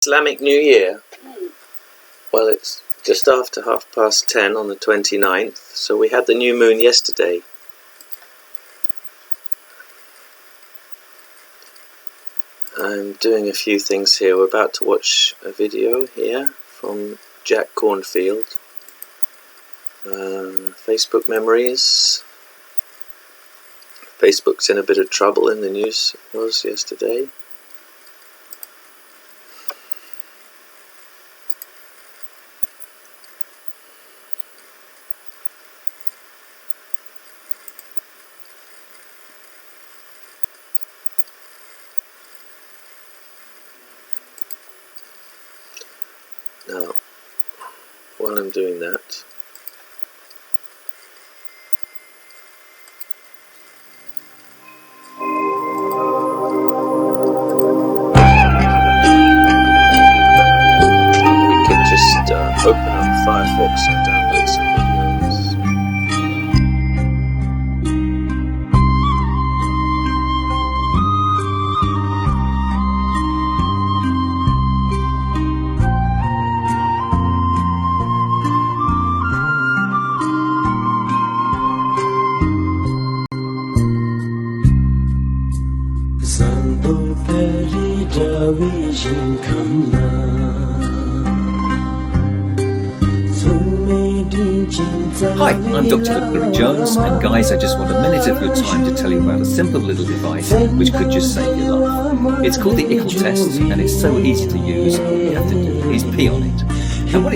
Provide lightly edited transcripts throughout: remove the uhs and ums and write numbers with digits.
Islamic New Year? Well, it's just after 10:30 on the 29th, so we had the new moon yesterday. I'm doing a few things here. We're about to watch a video here from Jack Cornfield. Facebook memories. Facebook's in a bit of trouble in the news, it was yesterday. Now, while I'm doing that, open up Firefox and download some videos. Hi, I'm Dr. Billy Jones, and guys, I just want a minute of your time to tell you about a simple little device which could just save your life. It's called the ICL test, and it's so easy to use. All you have to do is pee on it. And what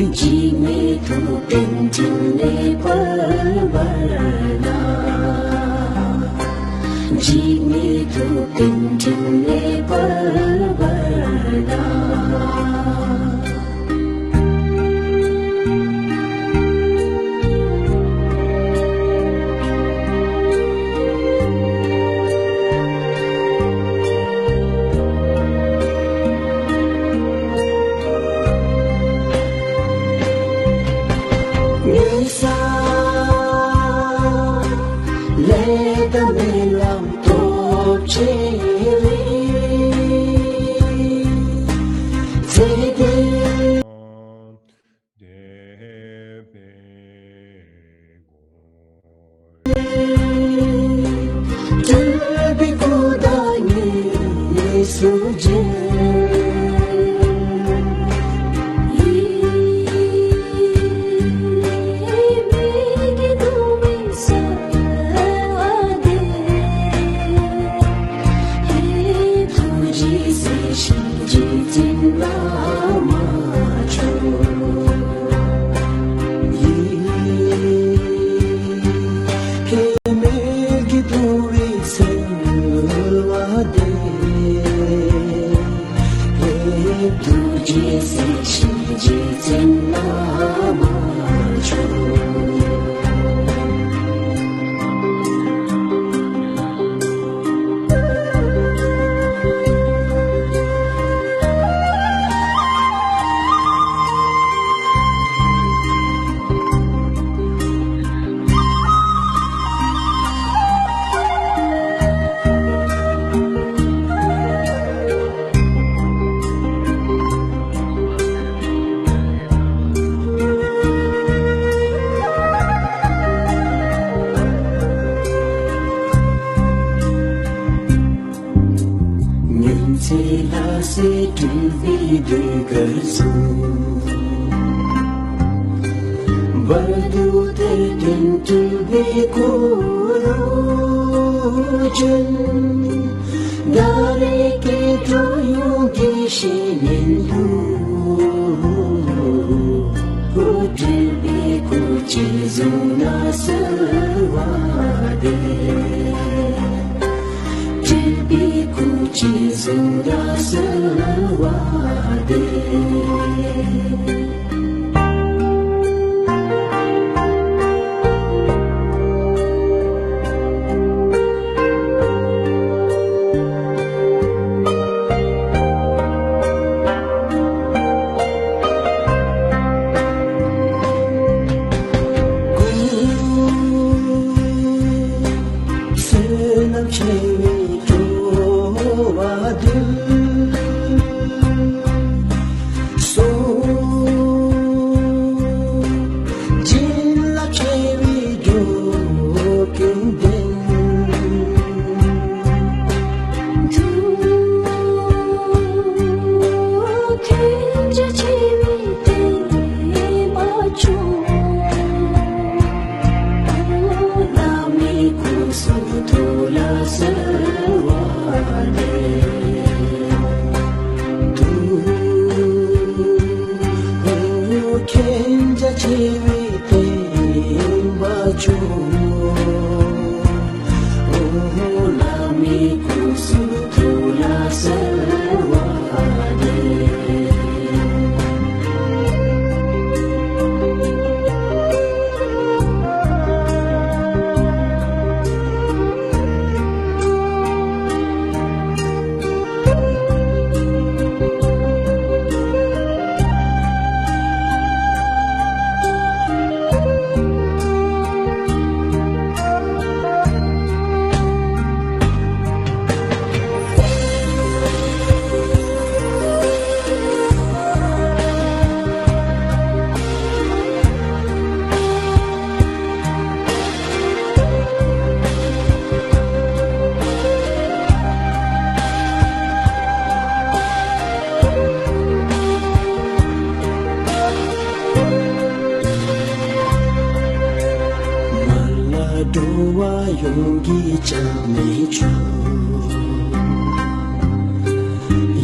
Doa yogi chame chu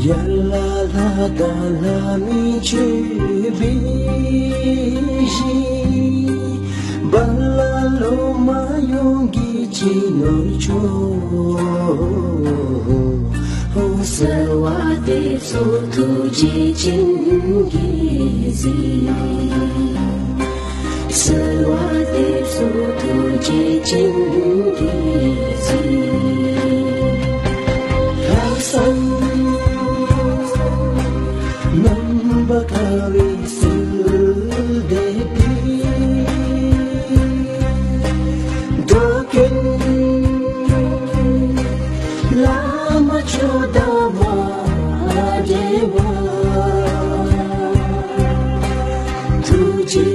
Yalla la da la mi chu bi Balla lo ma yogi chi no chu Ho sarwa de so tu ji chin gi zi Sarvate Sutu Jichingi Hasan Nambakari Sudepi Doken Lama Chodama Deva Tuji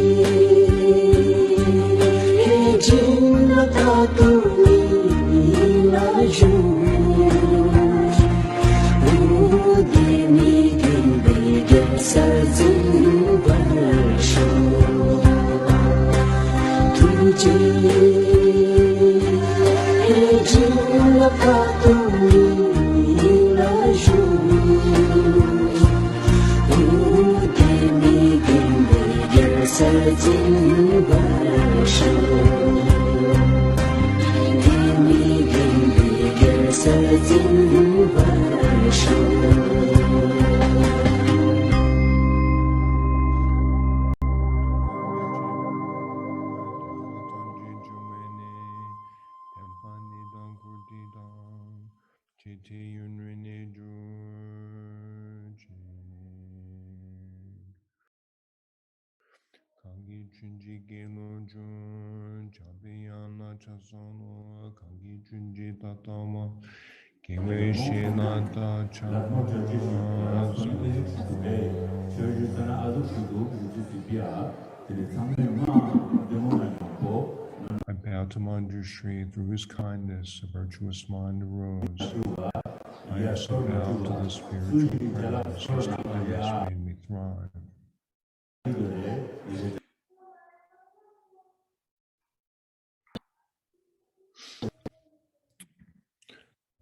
Kangi chunji gelo jun, chabiyana chasono, kangi chunji tatama, kewe shenata chama. I bow to Manjushri through his kindness, a virtuous mind arose. I also bow to the spiritual presence, whose kindness made me thrive.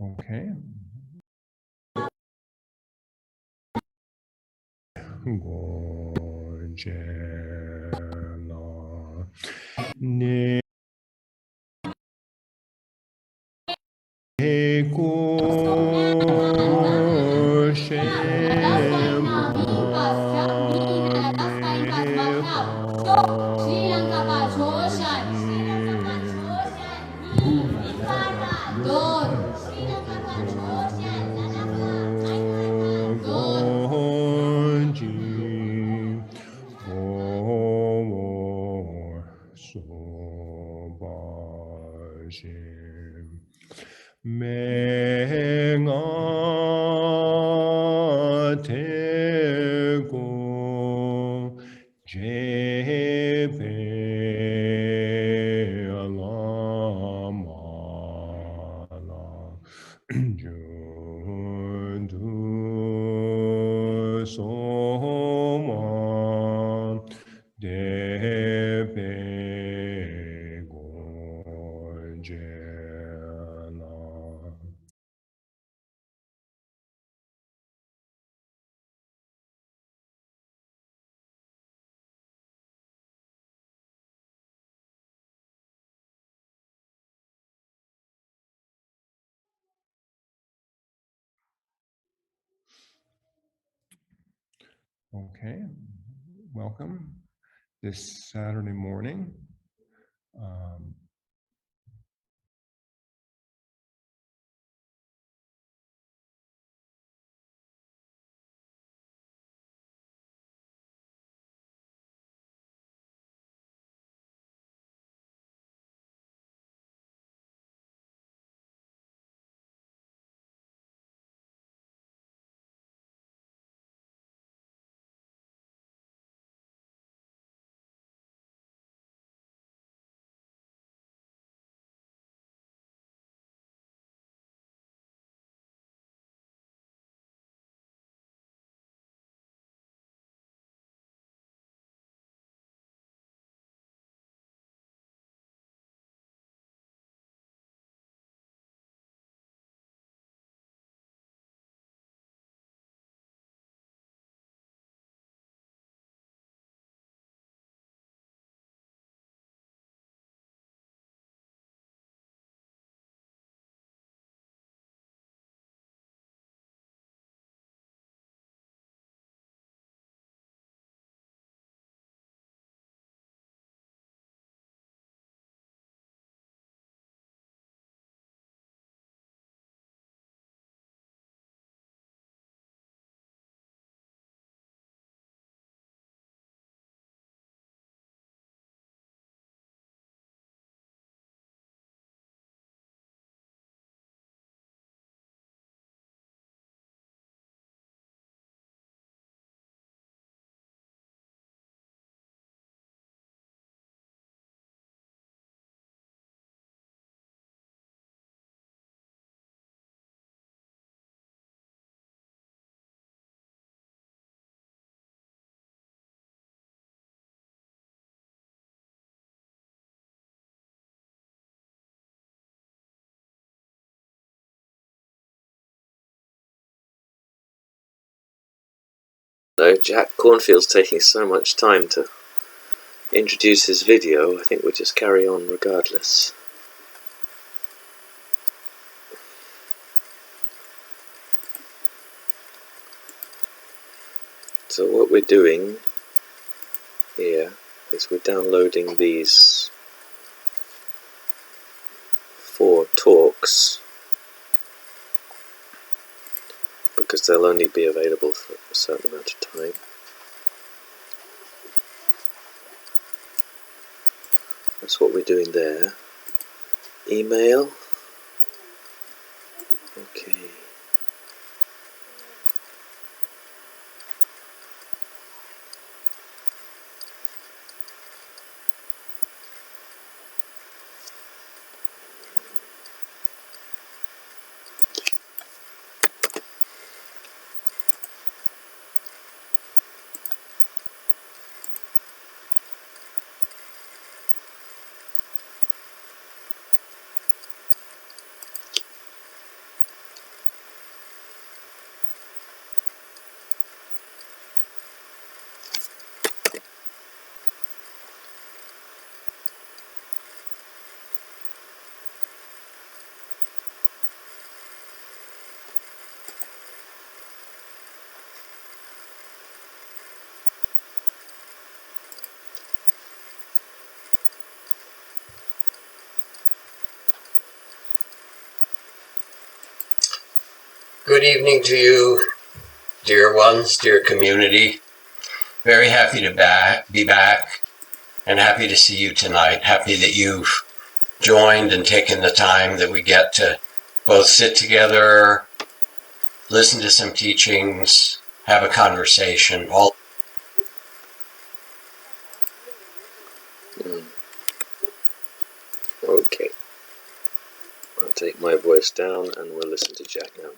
Okay. Gorgela ne Mengatego jepe alamala jundu soma depe gorjela. Okay, welcome this Saturday morning. Though Jack Cornfield's taking so much time to introduce his video, I think we'll just carry on regardless. So what we're doing here is we're downloading these 4 talks because they'll only be available for a certain amount of time. That's what we're doing there. Email. Okay. Good evening to you, dear ones, dear community. Very happy to be back and happy to see you tonight. Happy that you've joined and taken the time that we get to both sit together, listen to some teachings, have a conversation. Okay. I'll take my voice down and we'll listen to Jack now.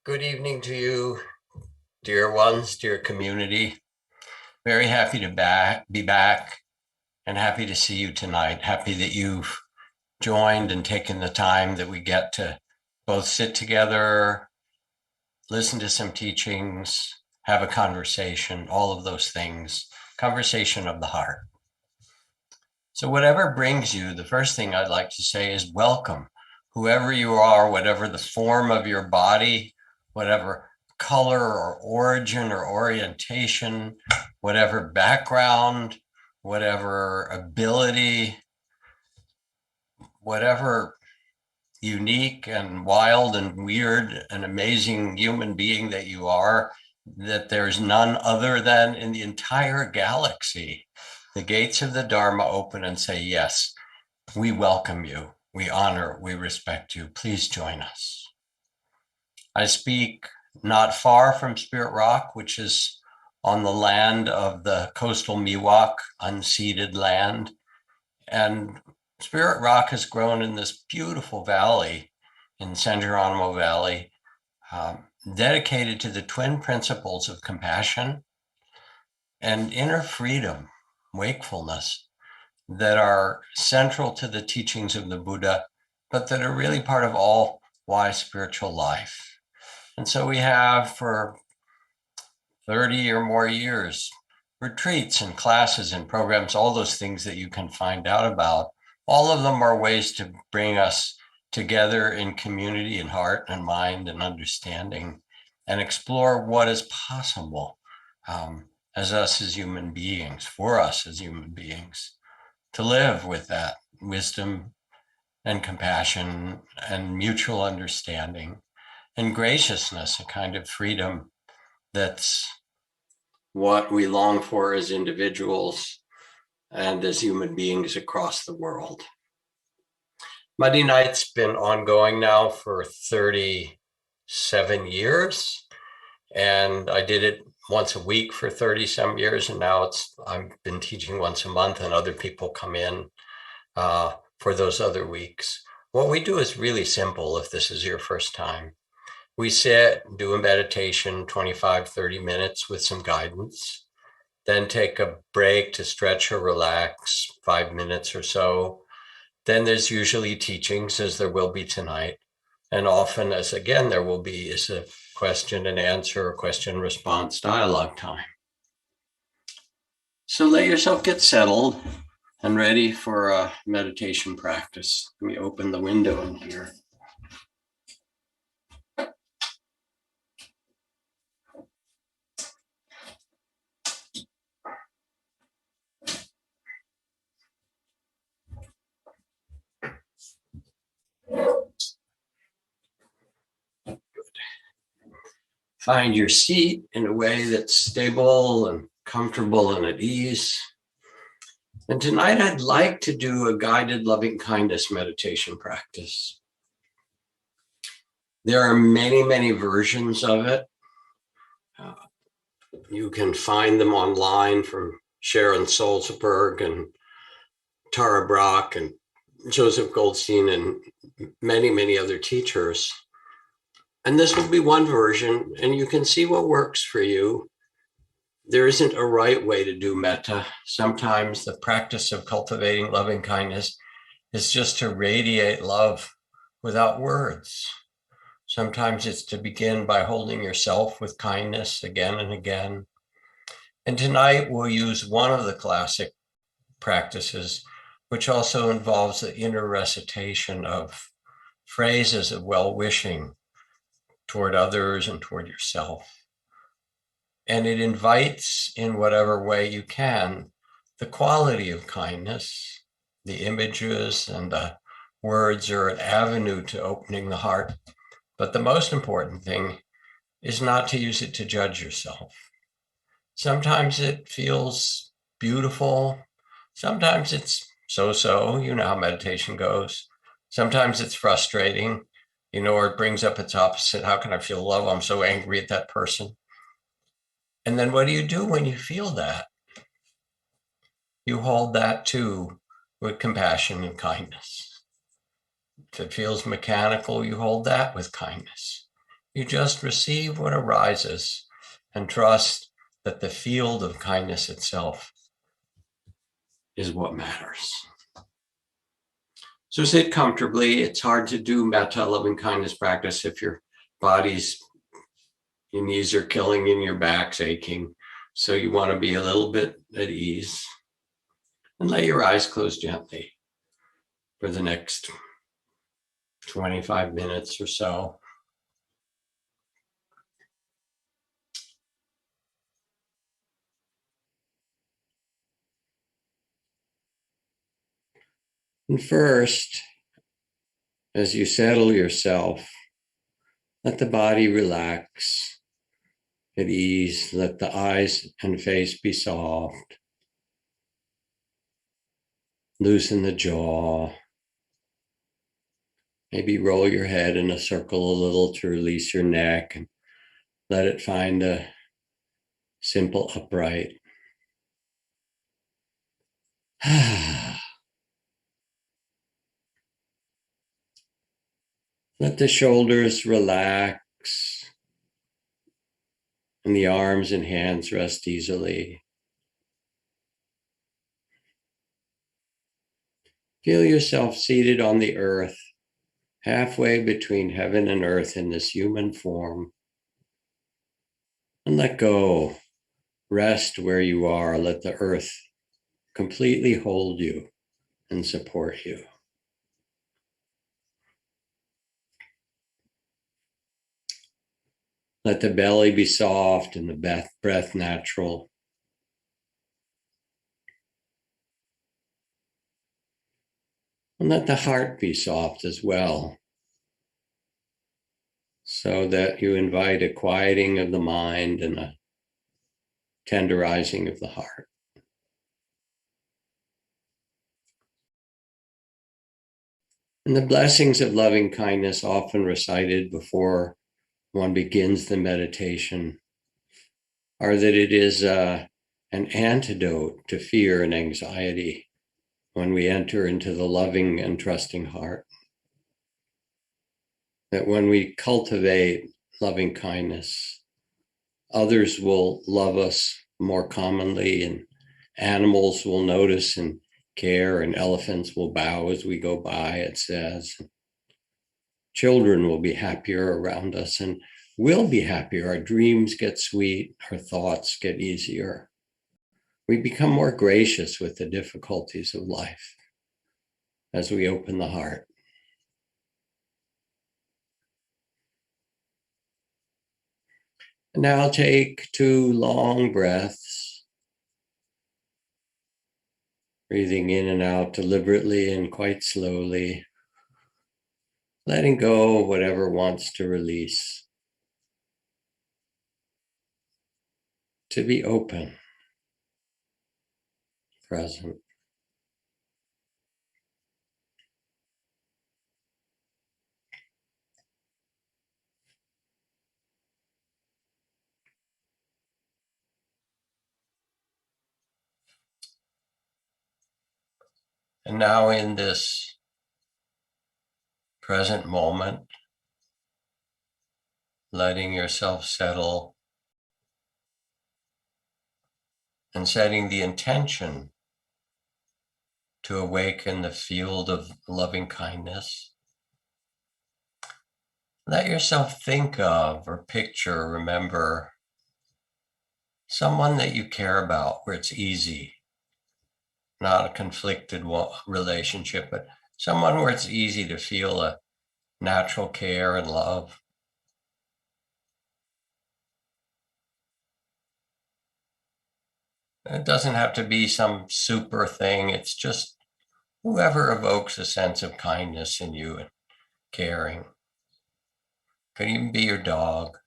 Good evening to you, dear ones, dear community. Very happy to be back and happy to see you tonight. Happy that you've joined and taken the time that we get to both sit together, listen to some teachings, have a conversation, all of those things. Conversation of the heart. So whatever brings you, the first thing I'd like to say is welcome. Whoever you are, whatever the form of your body, whatever color or origin or orientation, whatever background, whatever ability, whatever unique and wild and weird and amazing human being that you are, that there's none other than in the entire galaxy. The gates of the Dharma open and say, yes, we welcome you, we honor, we respect you. Please join us. I speak not far from Spirit Rock, which is on the land of the coastal Miwok, unceded land. And Spirit Rock has grown in this beautiful valley in San Geronimo Valley, dedicated to the twin principles of compassion and inner freedom, wakefulness, that are central to the teachings of the Buddha, but that are really part of all wise spiritual life. And so we have for 30 or more years, retreats and classes and programs, all those things that you can find out about. All of them are ways to bring us together in community and heart and mind and understanding and explore what is possible as us as human beings, for us as human beings, to live with that wisdom and compassion and mutual understanding and graciousness, a kind of freedom that's what we long for as individuals and as human beings across the world. Monday Night's been ongoing now for 37 years, and I did it once a week for 30 some years, and now I've been teaching once a month, and other people come in for those other weeks. What we do is really simple if this is your first time. We sit, do a meditation, 25, 30 minutes with some guidance, then take a break to stretch or relax, 5 minutes or so. Then there's usually teachings, as there will be tonight. And often, as again, there will be, is a question and answer, or question response dialogue time. So let yourself get settled and ready for a meditation practice. Let me open the window in here. Find your seat in a way that's stable and comfortable and at ease. And tonight I'd like to do a guided loving kindness meditation practice. There are many, many versions of it. You can find them online from Sharon Salzberg and Tara Brach and Joseph Goldstein and many, many other teachers. And this will be one version, and you can see what works for you. There isn't a right way to do metta. Sometimes the practice of cultivating loving kindness is just to radiate love without words. Sometimes it's to begin by holding yourself with kindness again and again. And tonight we'll use one of the classic practices, which also involves the inner recitation of phrases of well-wishing toward others and toward yourself. And it invites, in whatever way you can, the quality of kindness. The images and the words are an avenue to opening the heart. But the most important thing is not to use it to judge yourself. Sometimes it feels beautiful. Sometimes it's so-so. You know how meditation goes. Sometimes it's frustrating, or it brings up its opposite. How can I feel love? I'm so angry at that person. And then what do you do when you feel that? You hold that too with compassion and kindness. If it feels mechanical, you hold that with kindness. You just receive what arises and trust that the field of kindness itself is what matters. So sit comfortably. It's hard to do metta, loving kindness practice if your knees are killing and your back's aching. So you want to be a little bit at ease and let your eyes close gently for the next 25 minutes or so. And first, as you settle yourself, let the body relax at ease. Let the eyes and face be soft. Loosen the jaw. Maybe roll your head in a circle a little to release your neck and let it find a simple upright. Let the shoulders relax and the arms and hands rest easily. Feel yourself seated on the earth, halfway between heaven and earth in this human form. And let go. Rest where you are. Let the earth completely hold you and support you. Let the belly be soft and the breath natural. And let the heart be soft as well, so that you invite a quieting of the mind and a tenderizing of the heart. And the blessings of loving kindness, often recited before one begins the meditation, are that it is an antidote to fear and anxiety when we enter into the loving and trusting heart. That when we cultivate loving kindness, others will love us more commonly, and animals will notice and care, and elephants will bow as we go by, it says. Children will be happier around us, and we'll be happier. Our dreams get sweet, our thoughts get easier. We become more gracious with the difficulties of life as we open the heart. And now take 2 long breaths, breathing in and out deliberately and quite slowly, letting go of whatever wants to release, to be open, present. And now in this present moment, letting yourself settle and setting the intention to awaken the field of loving kindness. Let yourself think of or picture, or remember someone that you care about where it's easy, not a conflicted relationship, but someone where it's easy to feel a natural care and love. It doesn't have to be some super thing. It's just whoever evokes a sense of kindness in you and caring. Could even be your dog.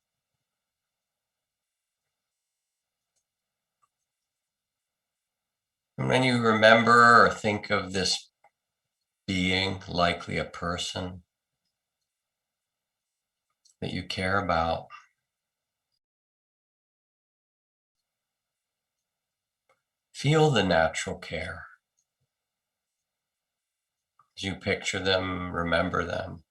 And when you remember or think of this being, likely a person that you care about, feel the natural care as you picture them, remember them.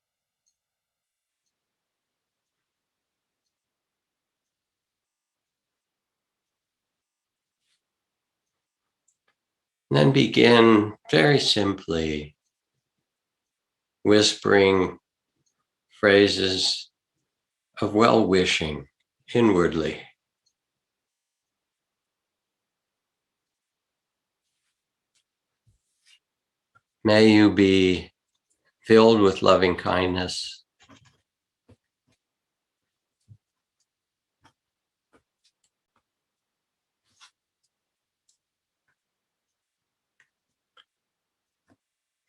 And then begin very simply whispering phrases of well-wishing inwardly. May you be filled with loving kindness.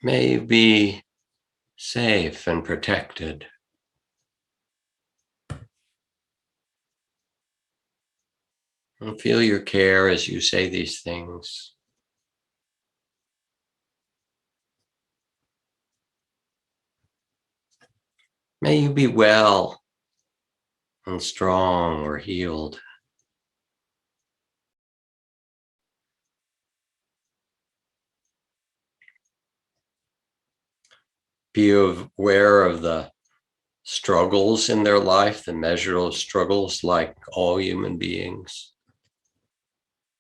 May you be safe and protected. And feel your care as you say these things. May you be well and strong or healed. Be aware of the struggles in their life, the measurable struggles like all human beings.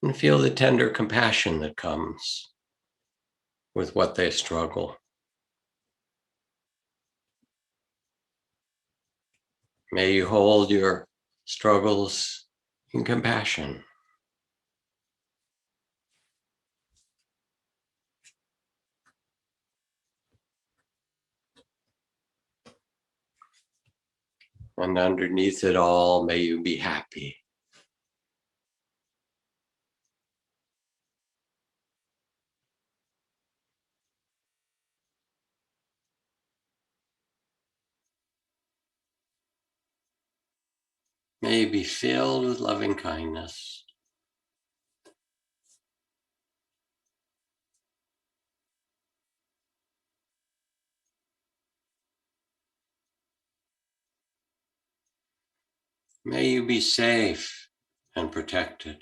And feel the tender compassion that comes with what they struggle. May you hold your struggles in compassion. And underneath it all, may you be happy. May you be filled with loving kindness. May you be safe and protected.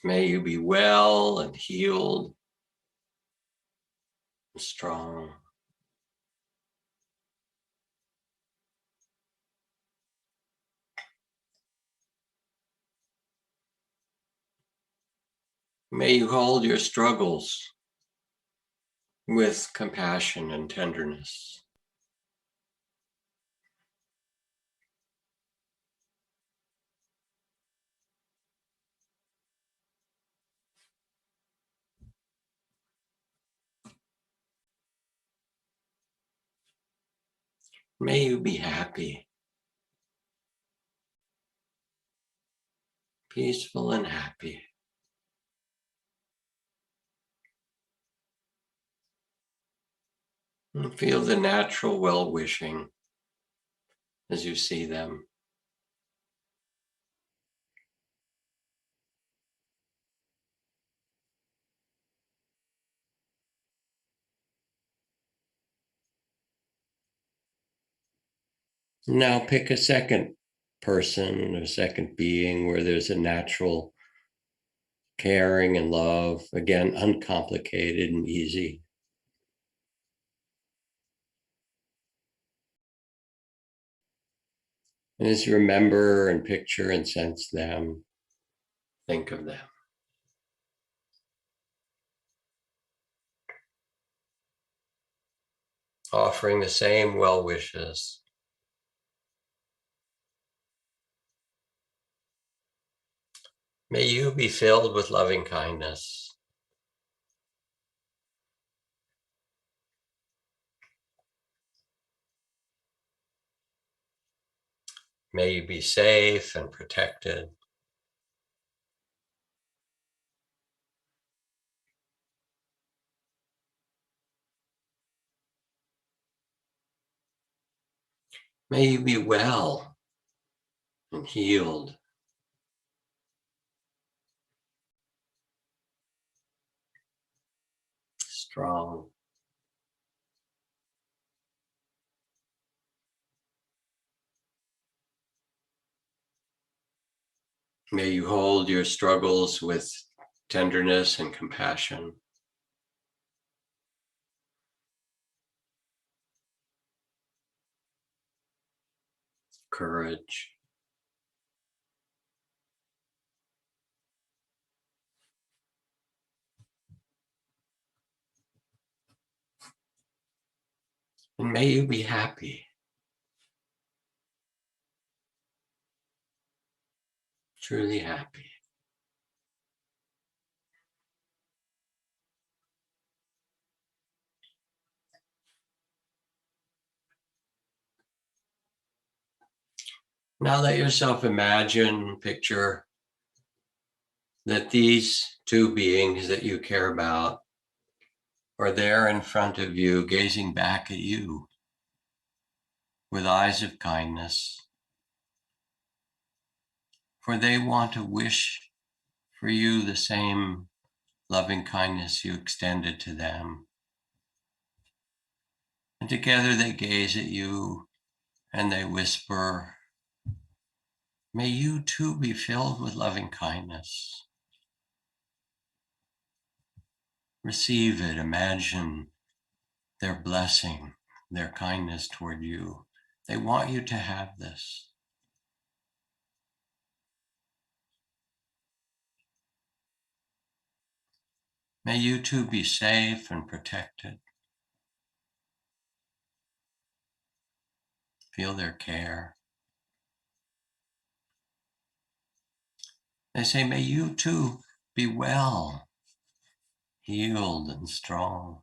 May you be well and healed and strong. May you hold your struggles with compassion and tenderness. May you be happy, peaceful and happy. And feel the natural well-wishing as you see them. Now pick a second person, a second being where there's a natural caring and love, again, uncomplicated and easy. And as you remember and picture and sense them, think of them. Offering the same well wishes. May you be filled with loving kindness. May you be safe and protected. May you be well and healed. Strong. May you hold your struggles with tenderness and compassion. courage. And may you be happy, truly happy. Now let yourself imagine, picture that these two beings that you care about are there in front of you, gazing back at you with eyes of kindness, for they want to wish for you the same loving kindness you extended to them. And together they gaze at you and they whisper, may you too be filled with loving kindness. Receive it, imagine their blessing, their kindness toward you. They want you to have this. May you too be safe and protected. Feel their care. They say, may you too be well, healed and strong.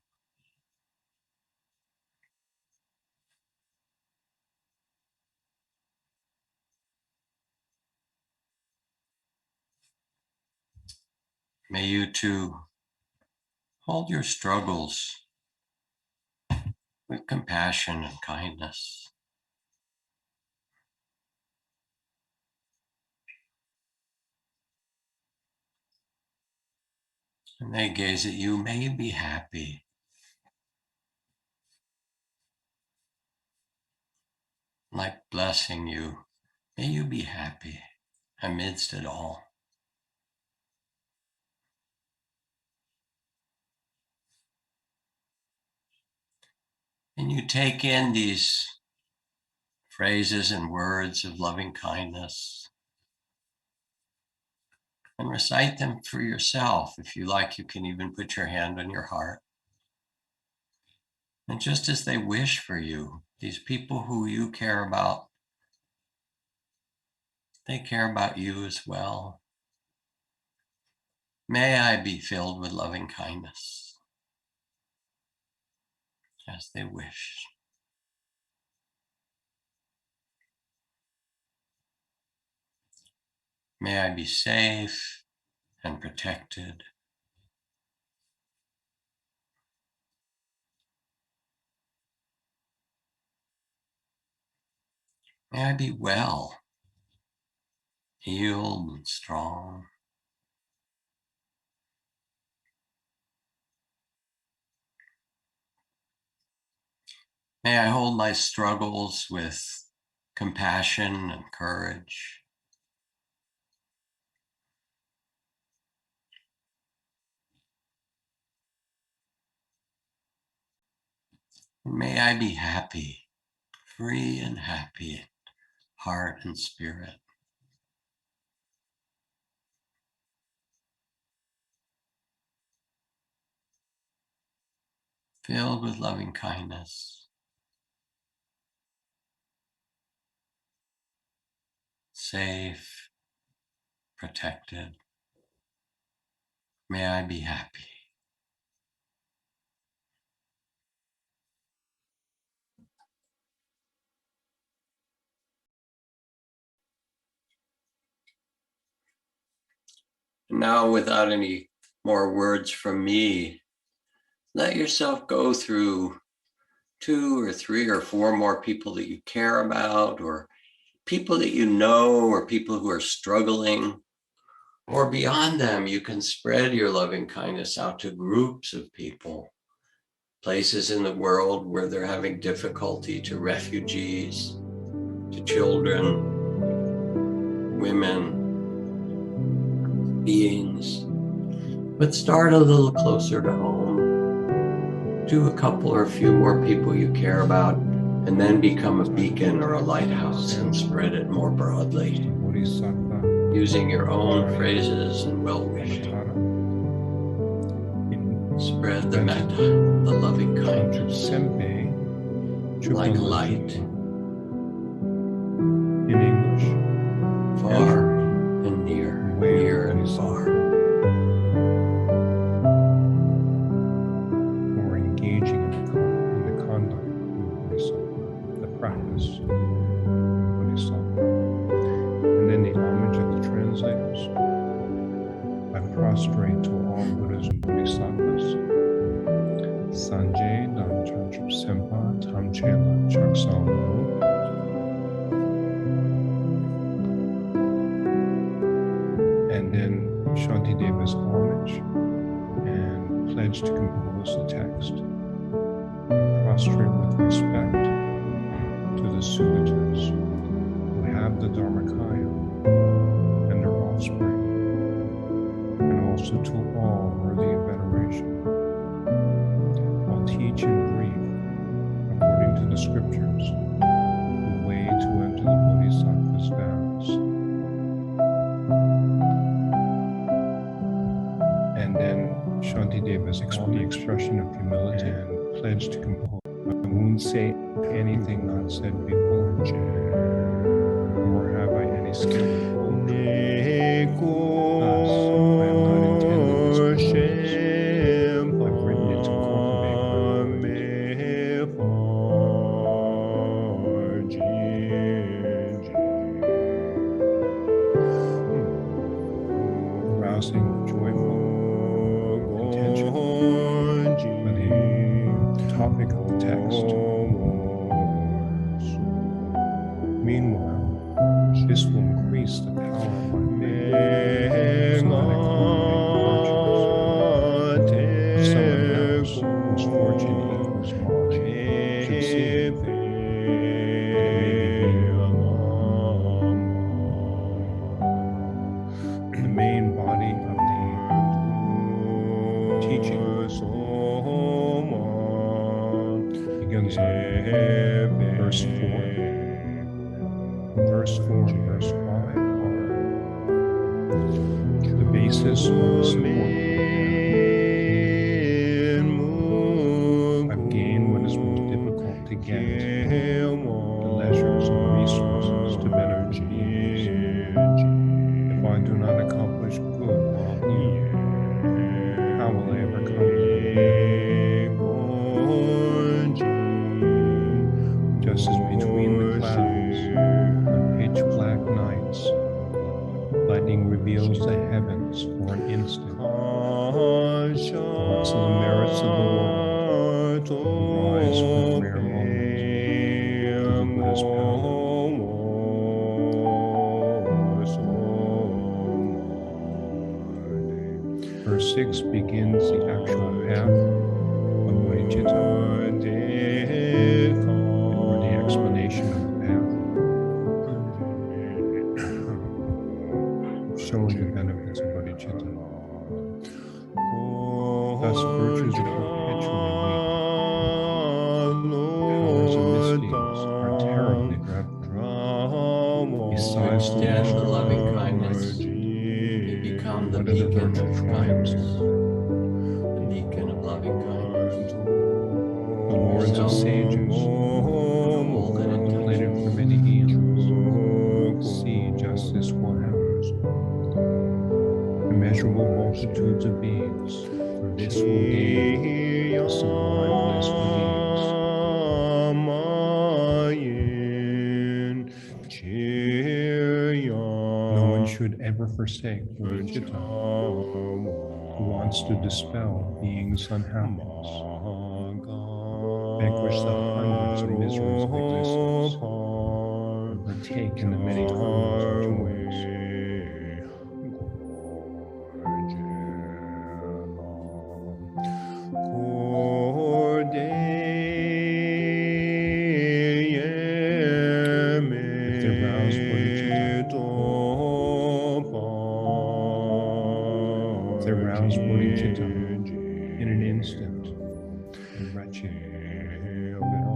May you too hold your struggles with compassion and kindness. And they gaze at you, may you be happy. Like blessing you, may you be happy amidst it all. And you take in these phrases and words of loving kindness and recite them for yourself. If you like, you can even put your hand on your heart. And just as they wish for you, these people who you care about, they care about you as well. May I be filled with loving kindness, as they wish. May I be safe and protected. May I be well, healed and strong. May I hold my struggles with compassion and courage. May I be happy, free and happy, heart and spirit. Filled with loving kindness. Safe, protected. May I be happy. And now, without any more words from me, let yourself go through 2 or 3 or 4 more people that you care about, or people that you know, or people who are struggling. Or beyond them, you can spread your loving kindness out to groups of people, places in the world where they're having difficulty, to refugees, to children, women, beings. But start a little closer to home, to a couple or a few more people you care about, and then become a beacon or a lighthouse and spread it more broadly, Bodhisattva, using your own phrases and well-wishing. Avatar, Spread the metta, the loving kindness, Sempe, like light, in English, far and near, near and far. or engaging in the conduct of Bodhisattva, the practice of Bodhisattva. And then the homage of the translators. I prostrate to all Buddhas and Bodhisattvas. Sanjay Dan Chanchup Sempa Tam Chela Chaksalmo. And then Shantideva's homage and pledge to compose the text. Prostrate with respect to the suitors who have the Dharmakaya and their offspring, and also to all worthy of veneration. I'll teach in brief, according to the scriptures, the way to enter the Bodhisattva's vows. And then Shantideva's expression of humility and pledge to compose. I won't say anything not said before, nor have I any skill in poetry. Thus, I am not intending this purpose. I've written it to cultivate my arousing joyful intention for the topic of the text. Meanwhile, this will increase the power of my faith, so that I cultivate virtues. If someone else whose fortune equals mine should see it, the main body of the teaching begins on verse 4. Verse 4 and verse 5 are the basis of support. I've gained what is most difficult to get, the leisures and resources to better achieve. If I do not accomplish good while here, how will I ever come? Just as between the clouds on pitch black nights, lightning reveals the heavens for an instant. Thoughts of the merits of the Lord rise for a rare moment to the Buddha's power. Verse 6 begins the actual path of bodhicitta, or the explanation of the path, showing the benefits of bodhicitta. Thus, virtues are perpetually weak. Powers and misdeeds are terribly dreadful. Besides the Understand the nature of loving kindness, you become the what are the beacon virtual of triumphs? kindness, the beacon of loving kindness. The lords of sages, contemplated for many eons, see just this one hour. Immeasurable multitudes of beings, for this will gain the sublime bliss with ease. No one should ever forsake bodhicitta, who wants to dispel being's unhappiness, vanquish the hundreds of miseries of existence, and partake in the many hundreds of joys. If they rouse bodhicitta in an instant, the wretched are bitter.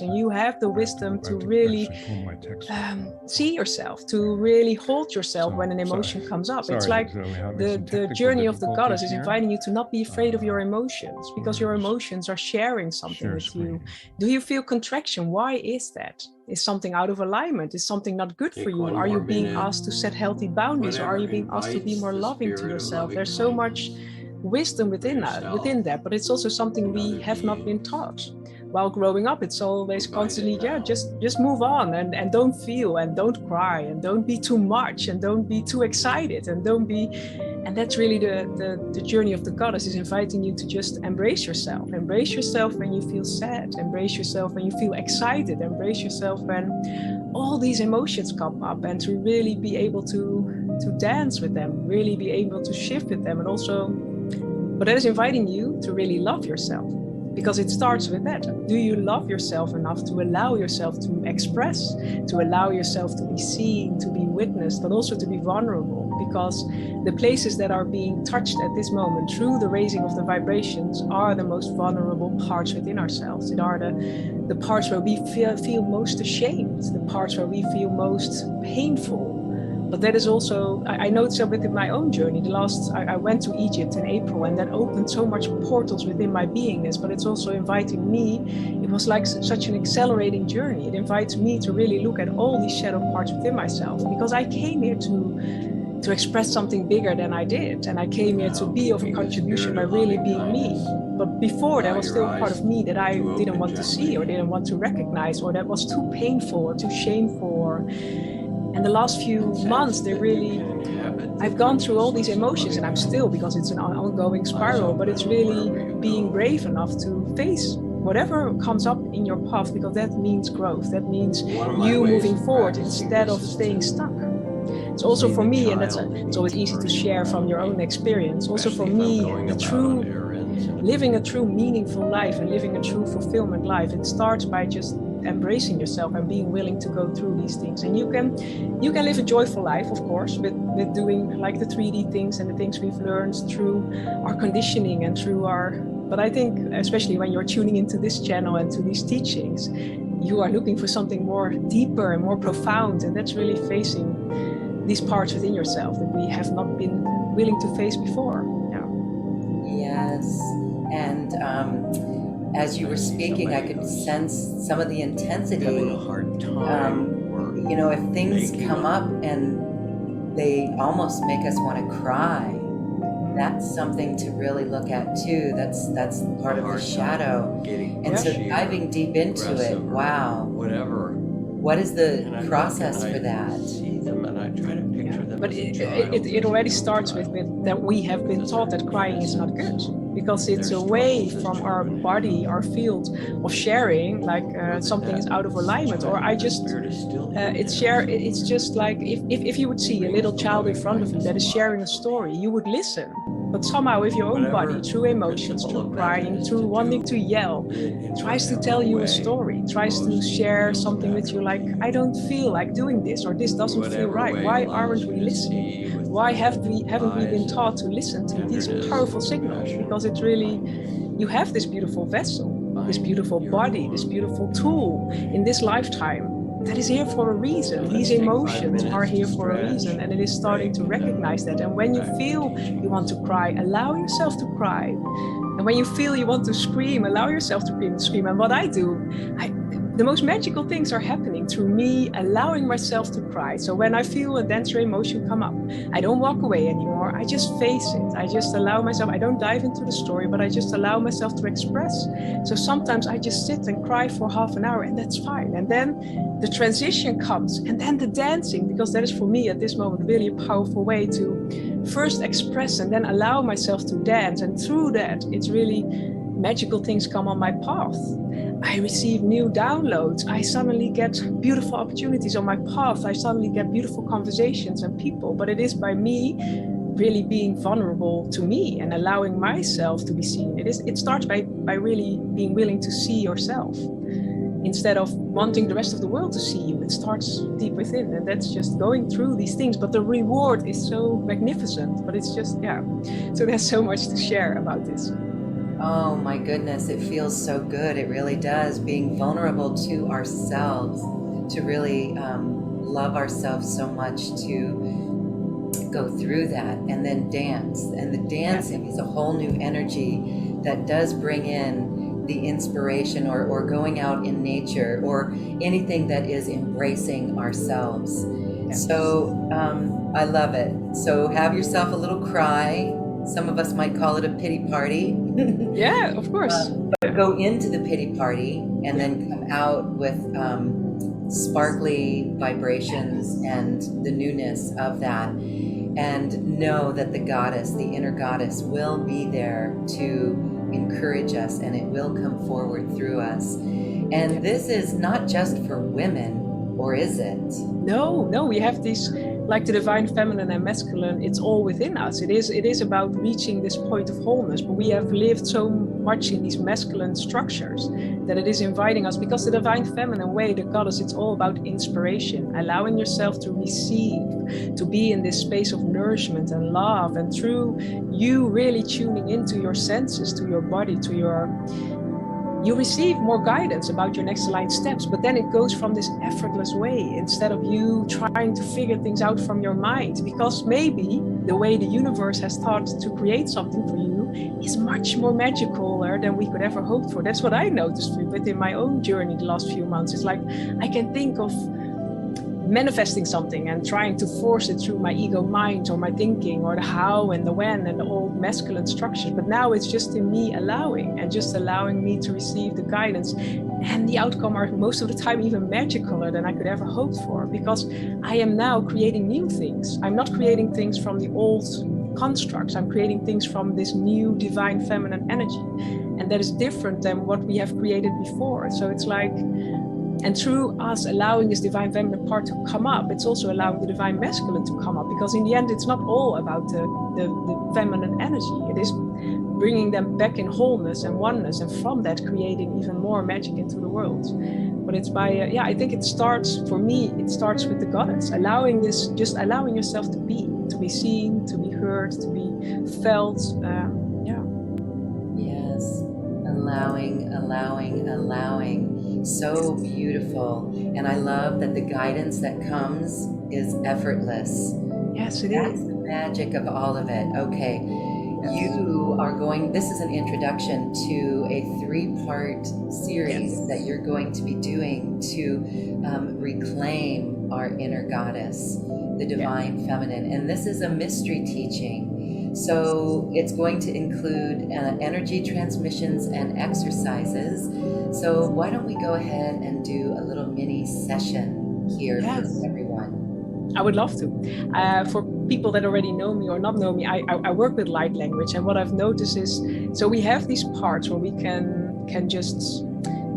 And you have the wisdom to really see yourself, to really hold yourself when an emotion comes up. It's like the journey of the goddess is inviting you to not be afraid of your emotions, because your emotions are sharing something with you. Do you feel contraction? Why is that? Is something out of alignment? Is something not good for you? Are you being asked to set healthy boundaries, or are you being asked to be more loving to yourself? There's so much wisdom within that, but it's also something we have not been taught. While growing up, it's always constantly, just move on and don't feel and don't cry and don't be too much and don't be too excited and don't be. And that's really the journey of the goddess, is inviting you to just embrace yourself. Embrace yourself when you feel sad. Embrace yourself when you feel excited. Embrace yourself when all these emotions come up, and to really be able to to dance with them, really be able to shift with them. And also, but that is inviting you to really love yourself, because it starts with that. Do you love yourself enough to allow yourself to express, to allow yourself to be seen, to be witnessed, but also to be vulnerable? Because the places that are being touched at this moment through the raising of the vibrations are the most vulnerable parts within ourselves. It are the parts where we feel most ashamed, the parts where we feel most painful. But that is also, I noticed that within my own journey. I went to Egypt in April, and that opened so much portals within my beingness, but it's also inviting me. It was like such an accelerating journey. It invites me to really look at all these shadow parts within myself, because I came here to express something bigger than I did. And I came here to be of a contribution by really being me. But before, there was still part of me that I didn't want to see or didn't want to recognize, or that was too painful or too shameful. And the last few months, I've gone through all these emotions, and I'm still, because it's an ongoing spiral, but it's really being brave enough to face whatever comes up in your path, because that means growth. That means you moving forward instead of staying stuck. It's also for me, and it's always easy to share from your own experience. Also for me, living a true meaningful life and living a true fulfillment life, it starts by just embracing yourself and being willing to go through these things. And you can live a joyful life, of course, with doing like the 3D things and the things we've learned through our conditioning and through but I think especially when you're tuning into this channel and to these teachings, you are looking for something more deeper and more profound, and that's really facing these parts within yourself that we have not been willing to face before. Yes. And as you were speaking, I could sense some of the intensity. If things come up and they almost make us want to cry, that's something to really look at too. That's part of the shadow. And so diving deep into it, wow. What is the process for that? But it already starts with that we have been taught that crying is not good, because it's away from our body, our field of sharing, like something is out of alignment, or it's just like if you would see a little child in front of you that is sharing a story, you would listen. But somehow with your own body, through emotions, through crying, through wanting to yell, tries to tell you a story, tries to share something with you, like, I don't feel like doing this, or this doesn't feel right. Why aren't we listening? Why haven't we been taught to listen to these powerful signals? Because it's really, you have this beautiful vessel, this beautiful body, this beautiful tool in this lifetime that is here for a reason. These emotions are here for a reason, and it is starting to recognize that. And when you feel you want to cry, allow yourself to cry. And when you feel you want to scream, allow yourself to scream. And what I do, the most magical things are happening through me allowing myself to cry. So when I feel a denser emotion come up, I don't walk away anymore. I just face it. I just allow myself, I don't dive into the story, but I just allow myself to express. So sometimes I just sit and cry for half an hour, and that's fine. And then the transition comes, and then the dancing, because that is for me at this moment really a powerful way to first express and then allow myself to dance. And through that, it's really magical things come on my path. I receive new downloads. I suddenly get beautiful opportunities on my path. I suddenly get beautiful conversations and people. But it is by me really being vulnerable to me and allowing myself to be seen. It starts by really being willing to see yourself instead of wanting the rest of the world to see you. It starts deep within, and that's just going through these things. But the reward is so magnificent. But it's just, so there's so much to share about this. Oh my goodness, it feels so good. It really does. Being vulnerable to ourselves, to really love ourselves so much, to go through that and then dance. And the dancing is a whole new energy that does bring in the inspiration, or going out in nature, or anything that is embracing ourselves. So I love it. So have yourself a little cry. Some of us might call it a pity party. Yeah, of course. But go into the pity party and then come out with sparkly vibrations and the newness of that. And know that the goddess, the inner goddess, will be there to encourage us, and it will come forward through us. And this is not just for women, or is it? No, we have these like the divine feminine and masculine, it's all within us. It is about reaching this point of wholeness, but we have lived so much in these masculine structures that it is inviting us, because the divine feminine way, the goddess, it's all about inspiration, allowing yourself to receive, to be in this space of nourishment and love, and through you really tuning into your senses, to your body, to you receive more guidance about your next aligned steps, but then it goes from this effortless way, instead of you trying to figure things out from your mind, because maybe the way the universe has thought to create something for you is much more magical than we could ever hope for. That's what I noticed within my own journey the last few months. It's like I can think of manifesting something and trying to force it through my ego mind or my thinking or the how and the when and the old masculine structures. But now it's just in me allowing, and just allowing me to receive the guidance. And the outcome are most of the time even magicaler than I could ever hope for, because I am now creating new things. I'm not creating things from the old constructs. I'm creating things from this new divine feminine energy. And that is different than what we have created before. So it's like, and through us allowing this divine feminine part to come up, it's also allowing the divine masculine to come up, because in the end, it's not all about the feminine energy. It is bringing them back in wholeness and oneness, and from that creating even more magic into the world. But it's by, I think it starts, for me, it starts with the goddess, allowing this, just allowing yourself to be seen, to be heard, to be felt. Yes, allowing. So beautiful. And I love that the guidance that comes is effortless. Yes, That's the magic of all of it. Okay. Yes. You are going, this is an introduction to a 3-part series that you're going to be doing to reclaim our inner goddess, the divine feminine. And this is a mystery teaching. So it's going to include energy transmissions and exercises. So why don't we go ahead and do a little mini session here for everyone? I would love to. For people that already know me or not know me, I work with light language, and what I've noticed is, so we have these parts where we can just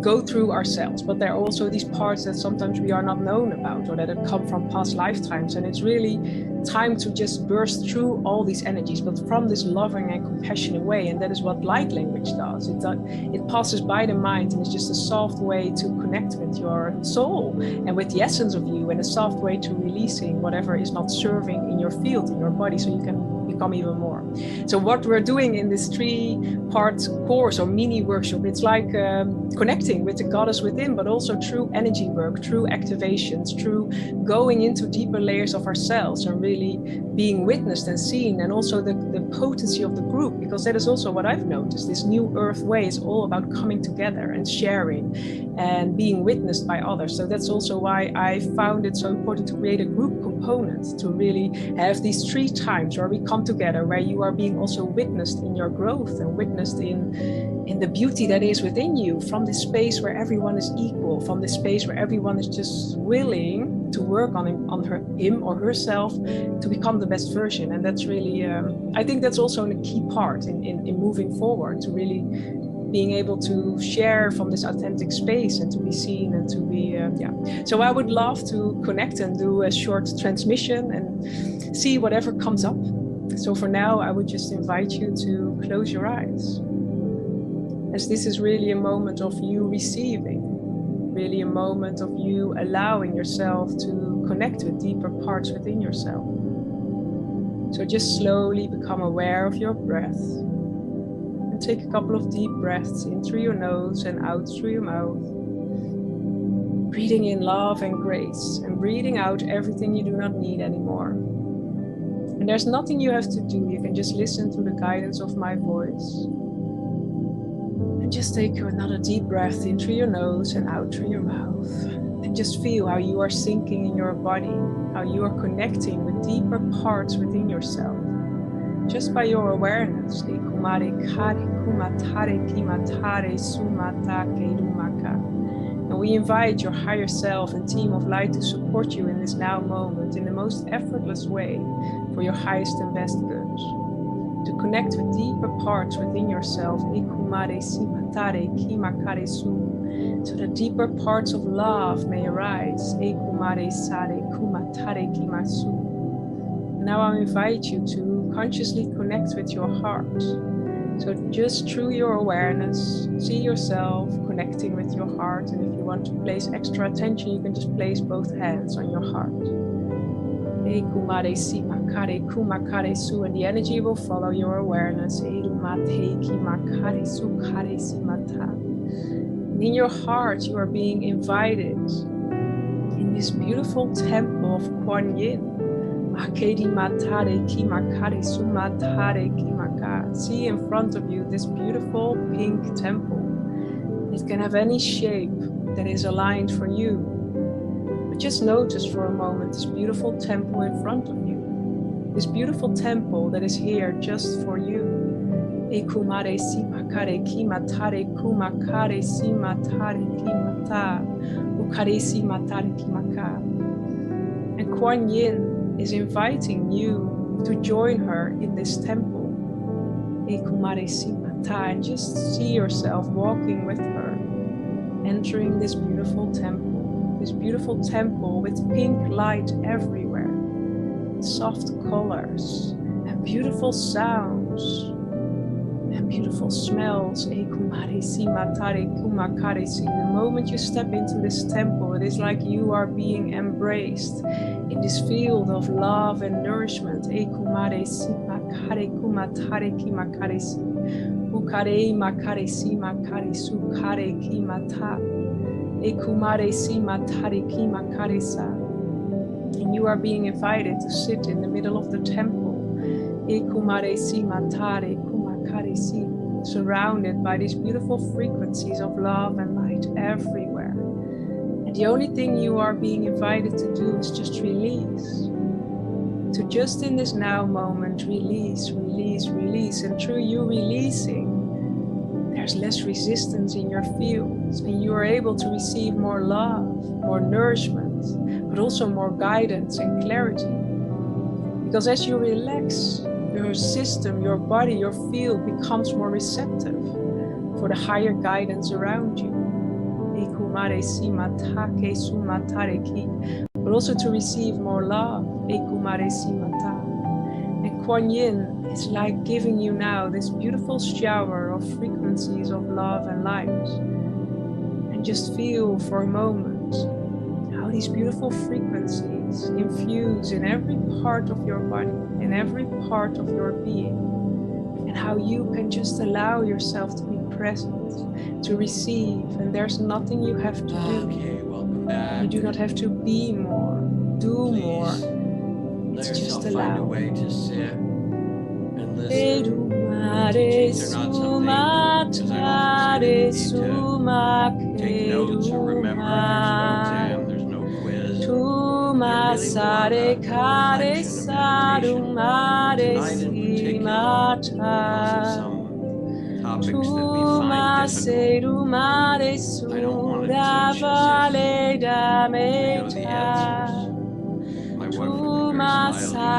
go through ourselves, but there are also these parts that sometimes we are not known about, or that have come from past lifetimes, and it's really time to just burst through all these energies, but from this loving and compassionate way. And that is what light language does. It passes by the mind, and it's just a soft way to connect with your soul and with the essence of you, and a soft way to releasing whatever is not serving in your field, in your body, so you can become even more. So what we're doing in this 3-part course or mini workshop, it's like connecting with the goddess within, but also through energy work, through activations, through going into deeper layers of ourselves, and really being witnessed and seen, and also the potency of the group, because that is also what I've noticed. This new earth way is all about coming together and sharing and being witnessed by others. So that's also why I found it so important to create a group component, to really have these 3 times where we come together, where you are being also witnessed in your growth and witnessed in the beauty that is within you, from this space where everyone is equal, from this space where everyone is just willing to work on him or herself to become the best version. And that's really, I think that's also a key part in moving forward, to really being able to share from this authentic space and to be seen and to be, So I would love to connect and do a short transmission and see whatever comes up. So for now, I would just invite you to close your eyes, as this is really a moment of you receiving, really a moment of you allowing yourself to connect with deeper parts within yourself. So just slowly become aware of your breath, and take a couple of deep breaths in through your nose and out through your mouth. Breathing in love and grace, and breathing out everything you do not need anymore. And there's nothing you have to do. You can just listen to the guidance of my voice. And just take another deep breath in through your nose and out through your mouth. And just feel how you are sinking in your body, how you are connecting with deeper parts within yourself, just by your awareness. And we invite your higher self and team of light to support you in this now moment in the most effortless way for your highest and best good. To connect with deeper parts within yourself, so that deeper parts of love may arise. Now I invite you to consciously connect with your heart. So just through your awareness, see yourself connecting with your heart. And if you want to place extra attention, you can just place both hands on your heart. And the energy will follow your awareness. And in your heart, you are being invited in this beautiful temple of Kuan Yin. See in front of you this beautiful pink temple. It can have any shape that is aligned for you. But just notice for a moment this beautiful temple in front of you. This beautiful temple that is here just for you. And Kuan Yin is inviting you to join her in this temple. And just see yourself walking with her, entering this beautiful temple with pink light everywhere, soft colors and beautiful sounds and beautiful smells. The moment you step into this temple, it is like you are being embraced in this field of love and nourishment. And you are being invited to sit in the middle of the temple, surrounded by these beautiful frequencies of love and light everywhere. And the only thing you are being invited to do is just release. To just in this now moment, release. And through you releasing, there's less resistance in your fields, and you are able to receive more love, more nourishment, but also more guidance and clarity. Because as you relax, your system, your body, your field becomes more receptive for the higher guidance around you. But also to receive more love. And Kuan Yin is like giving you now this beautiful shower of frequencies of love and light. And just feel for a moment how these beautiful frequencies infuse in every part of your body, in every part of your being, and how you can just allow yourself to be present, to receive, and there's nothing you have to do. Welcome back. You do not have to be more, do more. It's just Find a allow. way to sit and listen. Teachings are not something, as I often say, that you need to take notes or remember. There's no exam, there's no quiz. They're really more a reflection of meditation. Tonight in particular, because of some topics that we find difficult, I don't want to teach as if I know the answers. My wife would be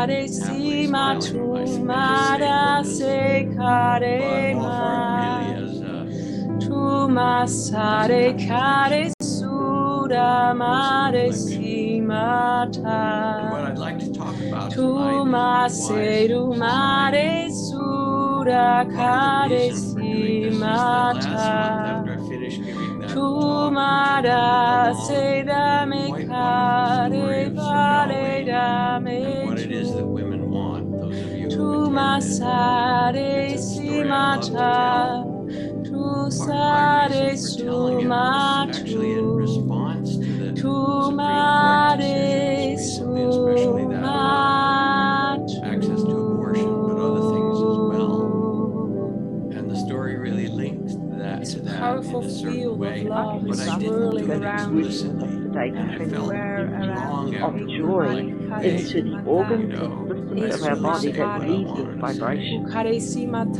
very smiling, happily smiling if I just stayed with this. But offer it really as a reflection. And what I'd like to talk about tonight is wise society. Part of the reason for doing this is that last month after I finished giving that talk, the long, quite wonderful story of Sir Gawain and what it is that women want, those of you who attended, it's a story I love to tell. Part of my reason for telling it was actually in response to the Supreme Court decisions recently, especially that about access to abortion, but other things as well. And the story really links to that Powerful in a certain field way, of love but is I didn't swirling do it around explicitly. And I felt long of afterward, joy like, hey, into the organs you and know, systems I of our didn't really body say that what I need this wanted to say. vibration,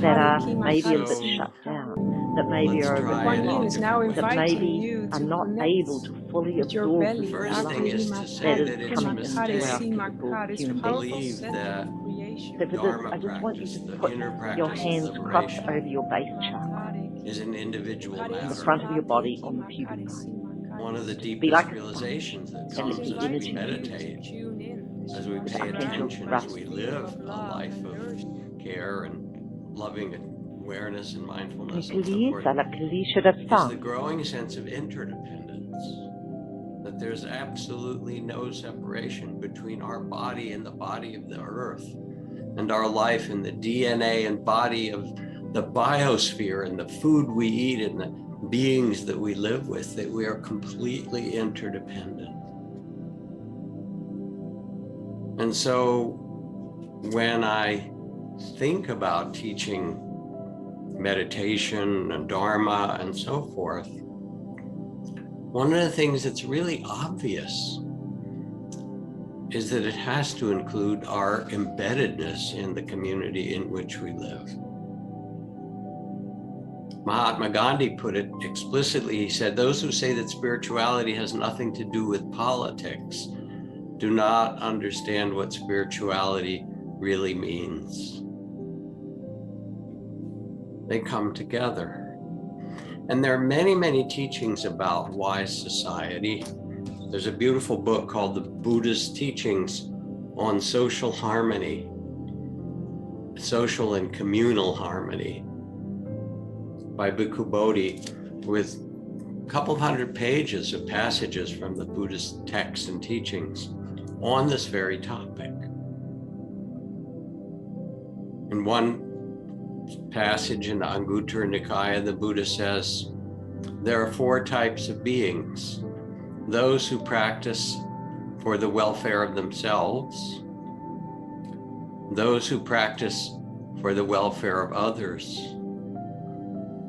that are maybe a bit So shut down, that maybe let's are a try bit it in a Kuan Yin blocked, is now different way. that inviting maybe you are to not connect able to fully with your absorb The this belly. first love thing is to say that is that it's a coming into our mistake physical This human to being. powerful believe center that of creation. So for this, Dharma I just want you practice, to the put inner your practice of hands crossed liberation, over your base chakra, is an individual in the matter. front of your body on the pubic bone. One of the Be deepest like a sponge realizations that and let comes the as we energy move. meditate Tune in as we with pay a gentle attention, as we gratitude. live a life of care and loving awareness and mindfulness and so Utilizza forth, la cliché da is sta. the growing sense of interdependence. That there's absolutely no separation between our body and the body of the earth, and our life and the DNA and body of the biosphere and the food we eat and the beings that we live with, that we are completely interdependent. And so when I think about teaching meditation and Dharma and so forth, one of the things that's really obvious is that it has to include our embeddedness in the community in which we live. Mahatma Gandhi put it explicitly. He said, "Those who say that spirituality has nothing to do with politics do not understand what spirituality really means." They come together. And there are many, many teachings about wise society. There's a beautiful book called The Buddha's Teachings on Social Harmony, Social and Communal Harmony, by Bhikkhu Bodhi, with a couple of hundred pages of passages from the Buddhist texts and teachings on this very topic. In one passage in the Anguttara Nikaya, the Buddha says, there are 4 types of beings: those who practice for the welfare of themselves, those who practice for the welfare of others,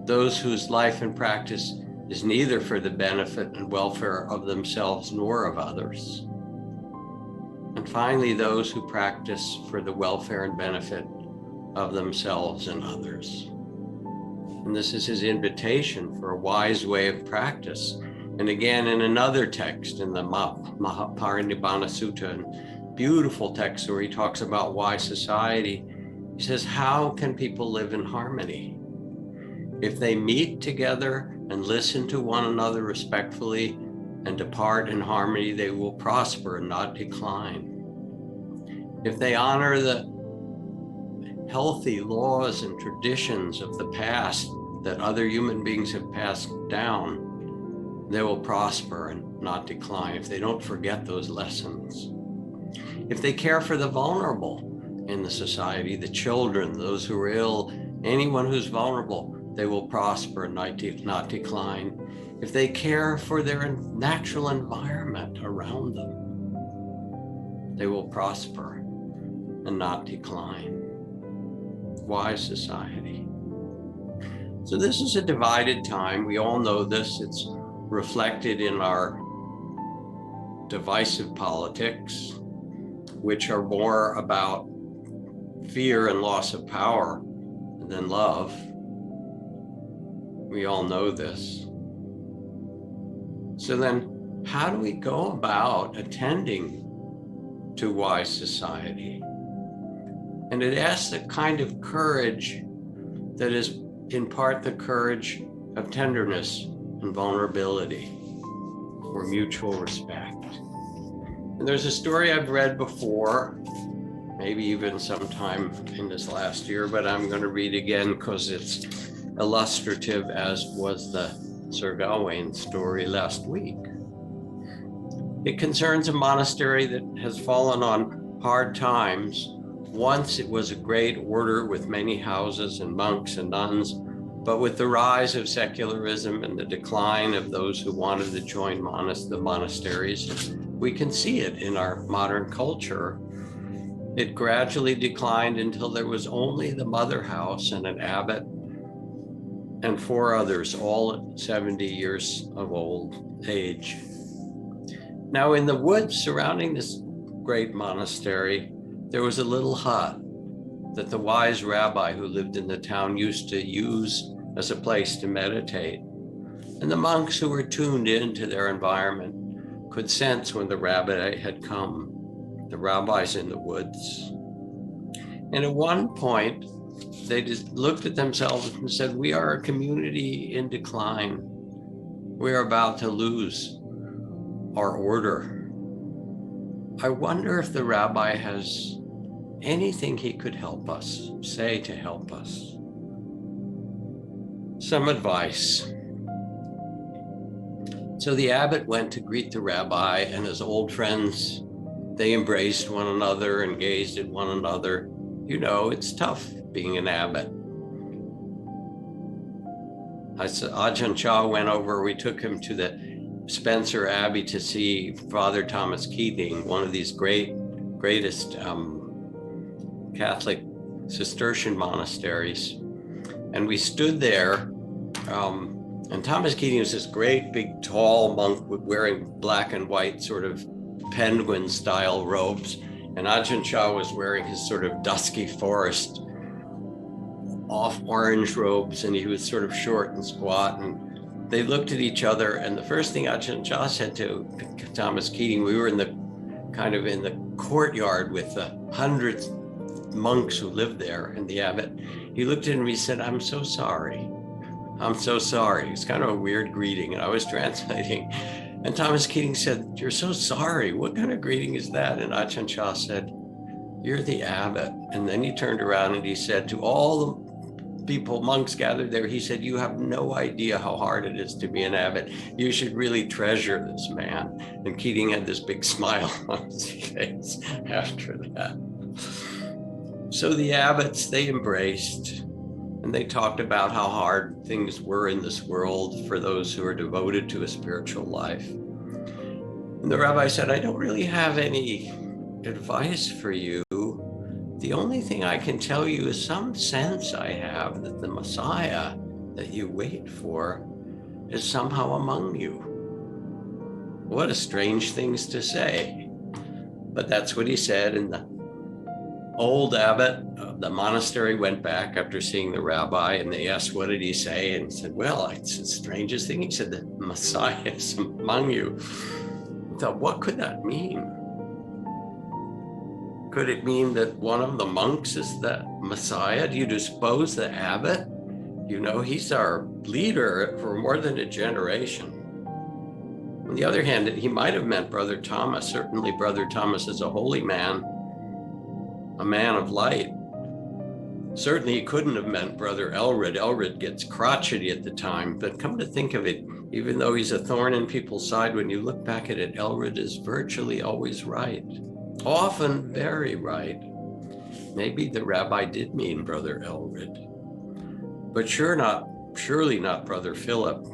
those whose life and practice is neither for the benefit and welfare of themselves nor of others, and finally, those who practice for the welfare and benefit of themselves and others. And this is his invitation for a wise way of practice. And again, in another text, in the Mahaparinibbana Sutta, a beautiful text where he talks about wise society, he says, how can people live in harmony? If they meet together and listen to one another respectfully and depart in harmony, they will prosper and not decline. If they honor the healthy laws and traditions of the past that other human beings have passed down, they will prosper and not decline. If they don't forget those lessons. If they care for the vulnerable in the society, the children, those who are ill, anyone who's vulnerable, they will prosper and not decline. If they care for their natural environment around them, they will prosper and not decline. Wise society. So this is a divided time. We all know this. It's reflected in our divisive politics, which are more about fear and loss of power than love. We all know this. So then, how do we go about attending to wise society? And it asks the kind of courage that is in part the courage of tenderness and vulnerability or mutual respect. And there's a story I've read before, maybe even sometime in this last year, but I'm going to read again because it's illustrative, as was the Sir Gawain story last week. It concerns a monastery that has fallen on hard times. Once it was a great order with many houses and monks and nuns, but with the rise of secularism and the decline of those who wanted to join the monasteries, we can see it in our modern culture. It gradually declined until there was only the mother house and an abbot and 4 others, all at 70 years of old age. Now, in the woods surrounding this great monastery, there was a little hut that the wise rabbi who lived in the town used to use as a place to meditate. And the monks who were tuned into their environment could sense when the rabbi had come, the rabbis in the woods. And at one point, they just looked at themselves and said, we are a community in decline. We are about to lose our order. I wonder if the rabbi has anything he could help us, say to help us. Some advice. So the abbot went to greet the rabbi, and as old friends, they embraced one another and gazed at one another. You know, it's tough being an abbot. Ajahn Chah went over, we took him to the Spencer Abbey to see Father Thomas Keating, one of these greatest Catholic Cistercian monasteries. And we stood there, and Thomas Keating was this great, big, tall monk wearing black and white sort of penguin-style robes. And Ajahn Chah was wearing his sort of dusky forest off orange robes, and he was sort of short and squat, and they looked at each other. And the first thing Ajahn Chah said to Thomas Keating, we were in the courtyard with the hundreds monks who lived there, and the abbot, he looked at him and he said, I'm so sorry. I'm so sorry. It's kind of a weird greeting, and I was translating. And Thomas Keating said, you're so sorry. What kind of greeting is that? And Ajahn Chah said, you're the abbot. And then he turned around and he said to all the people, monks gathered there, he said, you have no idea how hard it is to be an abbot. You should really treasure this man. And Keating had this big smile on his face after that. So the abbots, they embraced, and they talked about how hard things were in this world for those who are devoted to a spiritual life. And the rabbi said, I don't really have any advice for you. The only thing I can tell you is some sense I have that the Messiah that you wait for is somehow among you. What a strange things to say. But that's what he said, and the old abbot of the monastery went back after seeing the rabbi, and they asked, what did he say? And he said, well, it's the strangest thing. He said, the Messiah is among you. I thought, what could that mean? Could it mean that one of the monks is the Messiah? Do you suppose the abbot? You know, he's our leader for more than a generation. On the other hand, he might have meant Brother Thomas. Certainly, Brother Thomas is a holy man, a man of light. Certainly, he couldn't have meant Brother Elred. Elred gets crotchety at the time, but come to think of it, even though he's a thorn in people's side, when you look back at it, Elred is virtually always right. Often very right. Maybe the rabbi did mean Brother Elred, but surely not Brother Philip.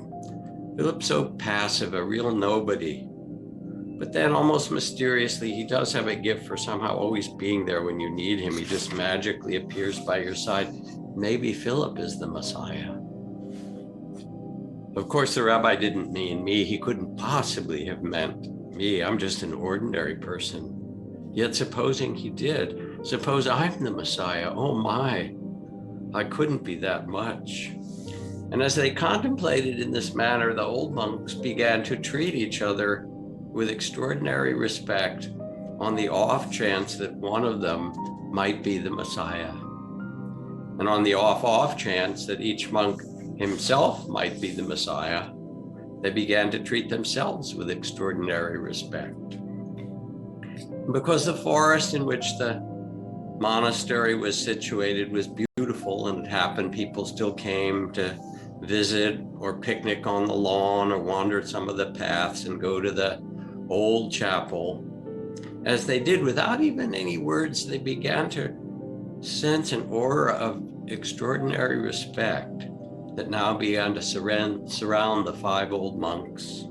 Philip's so passive, a real nobody. But then almost mysteriously, he does have a gift for somehow always being there when you need him. He just magically appears by your side. Maybe Philip is the Messiah. Of course, the rabbi didn't mean me. He couldn't possibly have meant me. I'm just an ordinary person. Yet supposing he did, suppose I'm the Messiah. Oh my, I couldn't be that much. And as they contemplated in this manner, the old monks began to treat each other with extraordinary respect on the off chance that one of them might be the Messiah. And on the off chance that each monk himself might be the Messiah, they began to treat themselves with extraordinary respect. Because the forest in which the monastery was situated was beautiful, and it happened people still came to visit or picnic on the lawn or wander some of the paths and go to the old chapel. As they did, without even any words, they began to sense an aura of extraordinary respect that now began to surround the five old monks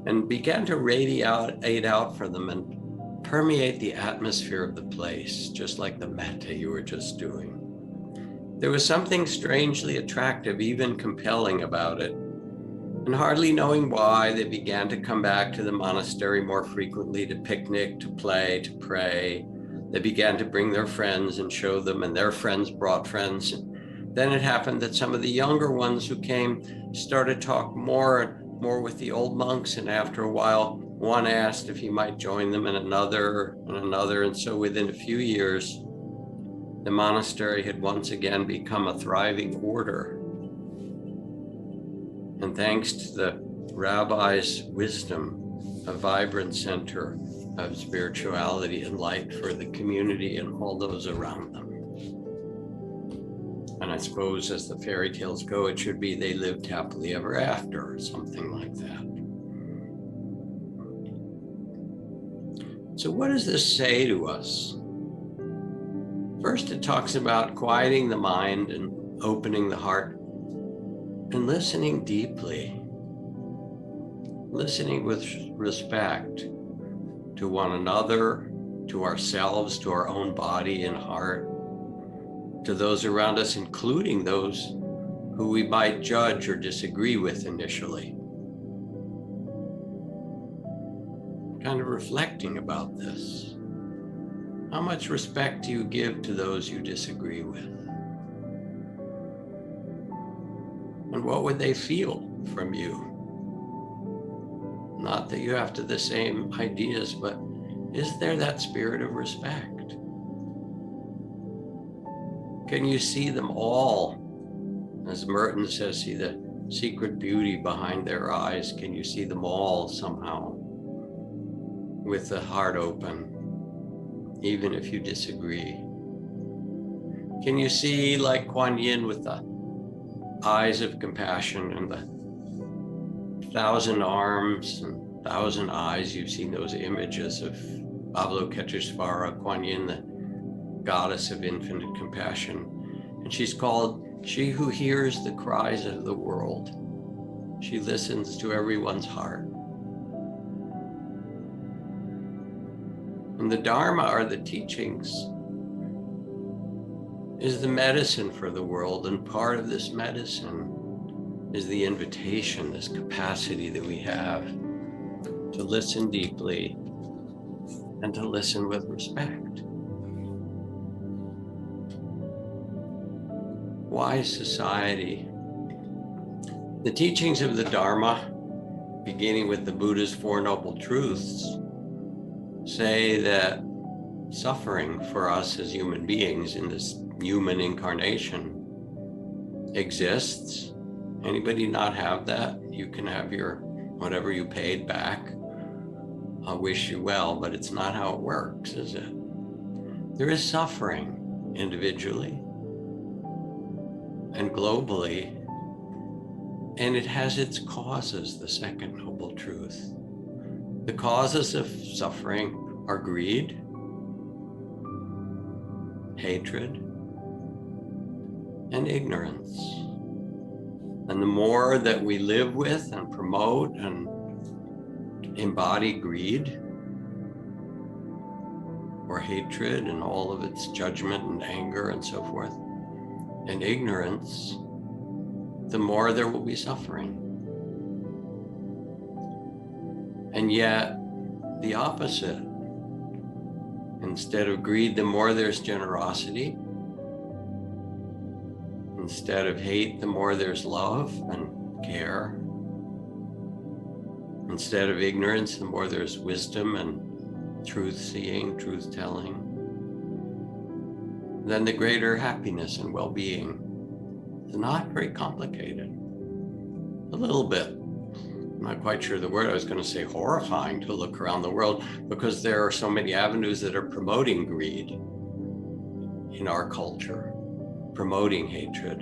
and began to radiate out for them and permeate the atmosphere of the place, just like the metta you were just doing. There was something strangely attractive, even compelling about it. And hardly knowing why, they began to come back to the monastery more frequently to picnic, to play, to pray. They began to bring their friends and show them, and their friends brought friends. And then it happened that some of the younger ones who came started to talk more and more with the old monks, and after a while, one asked if he might join them, and another, and so within a few years, the monastery had once again become a thriving order. And thanks to the rabbi's wisdom, a vibrant center of spirituality and light for the community and all those around them. And I suppose as the fairy tales go, it should be they lived happily ever after or something like that. So what does this say to us? First, it talks about quieting the mind and opening the heart and listening deeply, listening with respect to one another, to ourselves, to our own body and heart, to those around us, including those who we might judge or disagree with initially. Kind of reflecting about this. How much respect do you give to those you disagree with? And what would they feel from you? Not that you have to the same ideas, but is there that spirit of respect? Can you see them all? As Merton says, see the secret beauty behind their eyes. Can you see them all somehow with the heart open, even if you disagree? Can you see, like Kuan Yin, with the eyes of compassion and the 1,000 arms and 1,000 eyes? You've seen those images of Avalokiteshvara, Kuan Yin, the goddess of infinite compassion. And she's called she who hears the cries of the world. She listens to everyone's heart. And the Dharma, are the teachings, is the medicine for the world. And part of this medicine is the invitation, this capacity that we have to listen deeply and to listen with respect. Wise society. The teachings of the Dharma, beginning with the Buddha's Four Noble Truths, say that suffering for us as human beings in this human incarnation exists. Anybody not have that? You can have your whatever you paid back. I wish you well, but it's not how it works, is it? There is suffering individually and globally, and it has its causes, the second noble truth. The causes of suffering are greed, hatred, and ignorance. And the more that we live with and promote and embody greed or hatred and all of its judgment and anger and so forth, and ignorance, the more there will be suffering. And yet, the opposite. Instead of greed, the more there's generosity. Instead of hate, the more there's love and care. Instead of ignorance, the more there's wisdom and truth-seeing, truth-telling. Then the greater happiness and well-being. It's not very complicated. A little bit. I'm not quite sure the word. I was going to say horrifying to look around the world, because there are so many avenues that are promoting greed in our culture, promoting hatred,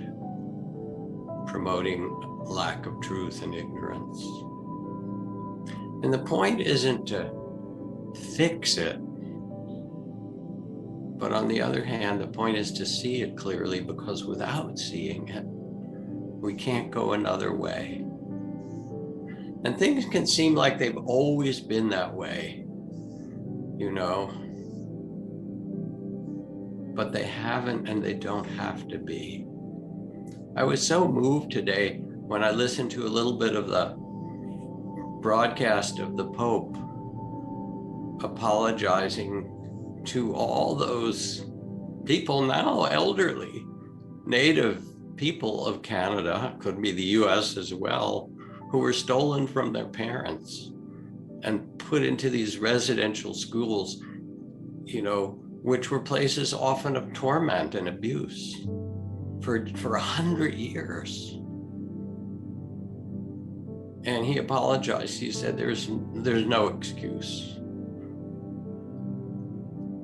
promoting lack of truth and ignorance. And the point isn't to fix it, but on the other hand, the point is to see it clearly, because without seeing it, we can't go another way. And things can seem like they've always been that way, you know, but they haven't, and they don't have to be. I was so moved today when I listened to a little bit of the broadcast of the Pope apologizing to all those people now, elderly, native people of Canada, could be the US as well, who were stolen from their parents and put into these residential schools, you know, which were places often of torment and abuse for 100 years. And he apologized. He said, there's no excuse.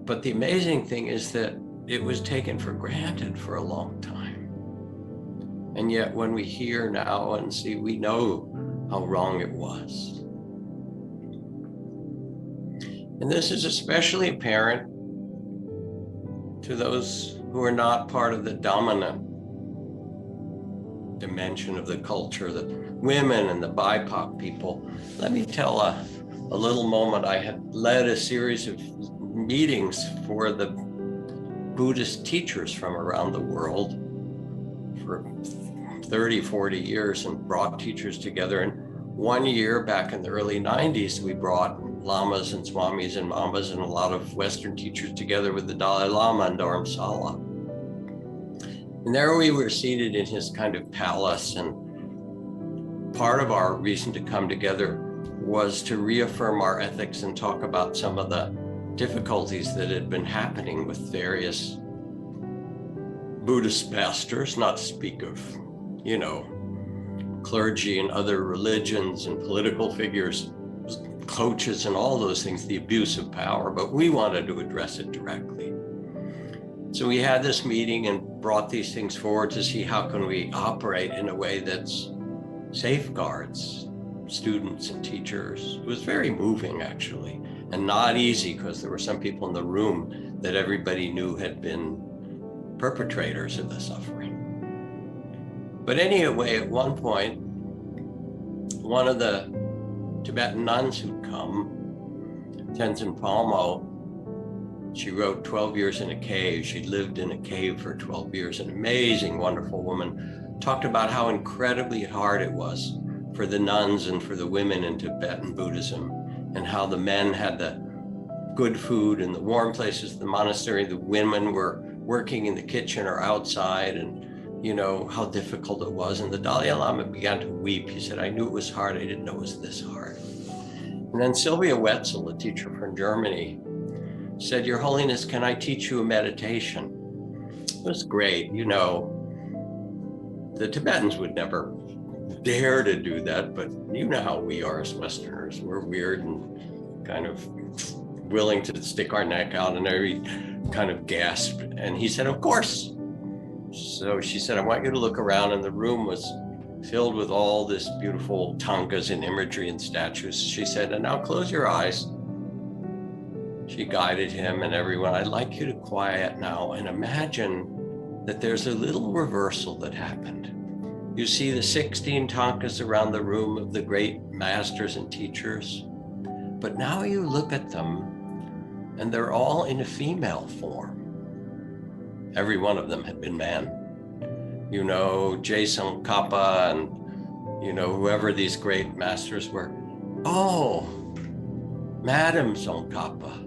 But the amazing thing is that it was taken for granted for a long time. And yet when we hear now and see, we know how wrong it was. And this is especially apparent to those who are not part of the dominant dimension of the culture, the women and the BIPOC people. Let me tell a little moment. I had led a series of meetings for the Buddhist teachers from around the world for 30, 40 years and brought teachers together. And one year back in the early 90s, we brought lamas and swamis and mamas and a lot of Western teachers together with the Dalai Lama in Dharamsala. And there we were seated in his kind of palace, and part of our reason to come together was to reaffirm our ethics and talk about some of the difficulties that had been happening with various Buddhist masters, not to speak of, clergy and other religions and political figures, coaches and all those things, the abuse of power, but we wanted to address it directly. So we had this meeting and brought these things forward to see how can we operate in a way that's safeguards students and teachers. It was very moving, actually, and not easy, because there were some people in the room that everybody knew had been perpetrators of the suffering. But anyway, at one point, one of the Tibetan nuns who'd come, Tenzin Palmo, she wrote 12 Years in a Cave. She'd lived in a cave for 12 years, an amazing, wonderful woman, talked about how incredibly hard it was for the nuns and for the women in Tibetan Buddhism, and how the men had the good food and the warm places in the monastery. The women were working in the kitchen or outside, and how difficult it was. And the Dalai Lama began to weep. He said, I knew it was hard. I didn't know it was this hard. And then Sylvia Wetzel, a teacher from Germany, said, Your Holiness, can I teach you a meditation? It was great. The Tibetans would never dare to do that, but you know how we are as Westerners. We're weird and kind of willing to stick our neck out and every kind of gasp. And he said, of course. So she said, I want you to look around, and the room was filled with all this beautiful tankas and imagery and statues. She said, and now close your eyes. She guided him and everyone. I'd like you to quiet now and imagine that there's a little reversal that happened. You see the 16 tankas around the room of the great masters and teachers, but now you look at them and they're all in a female form. Every one of them had been man. Jason Kappa and, whoever these great masters were. Oh, Madam Tsongkhapa.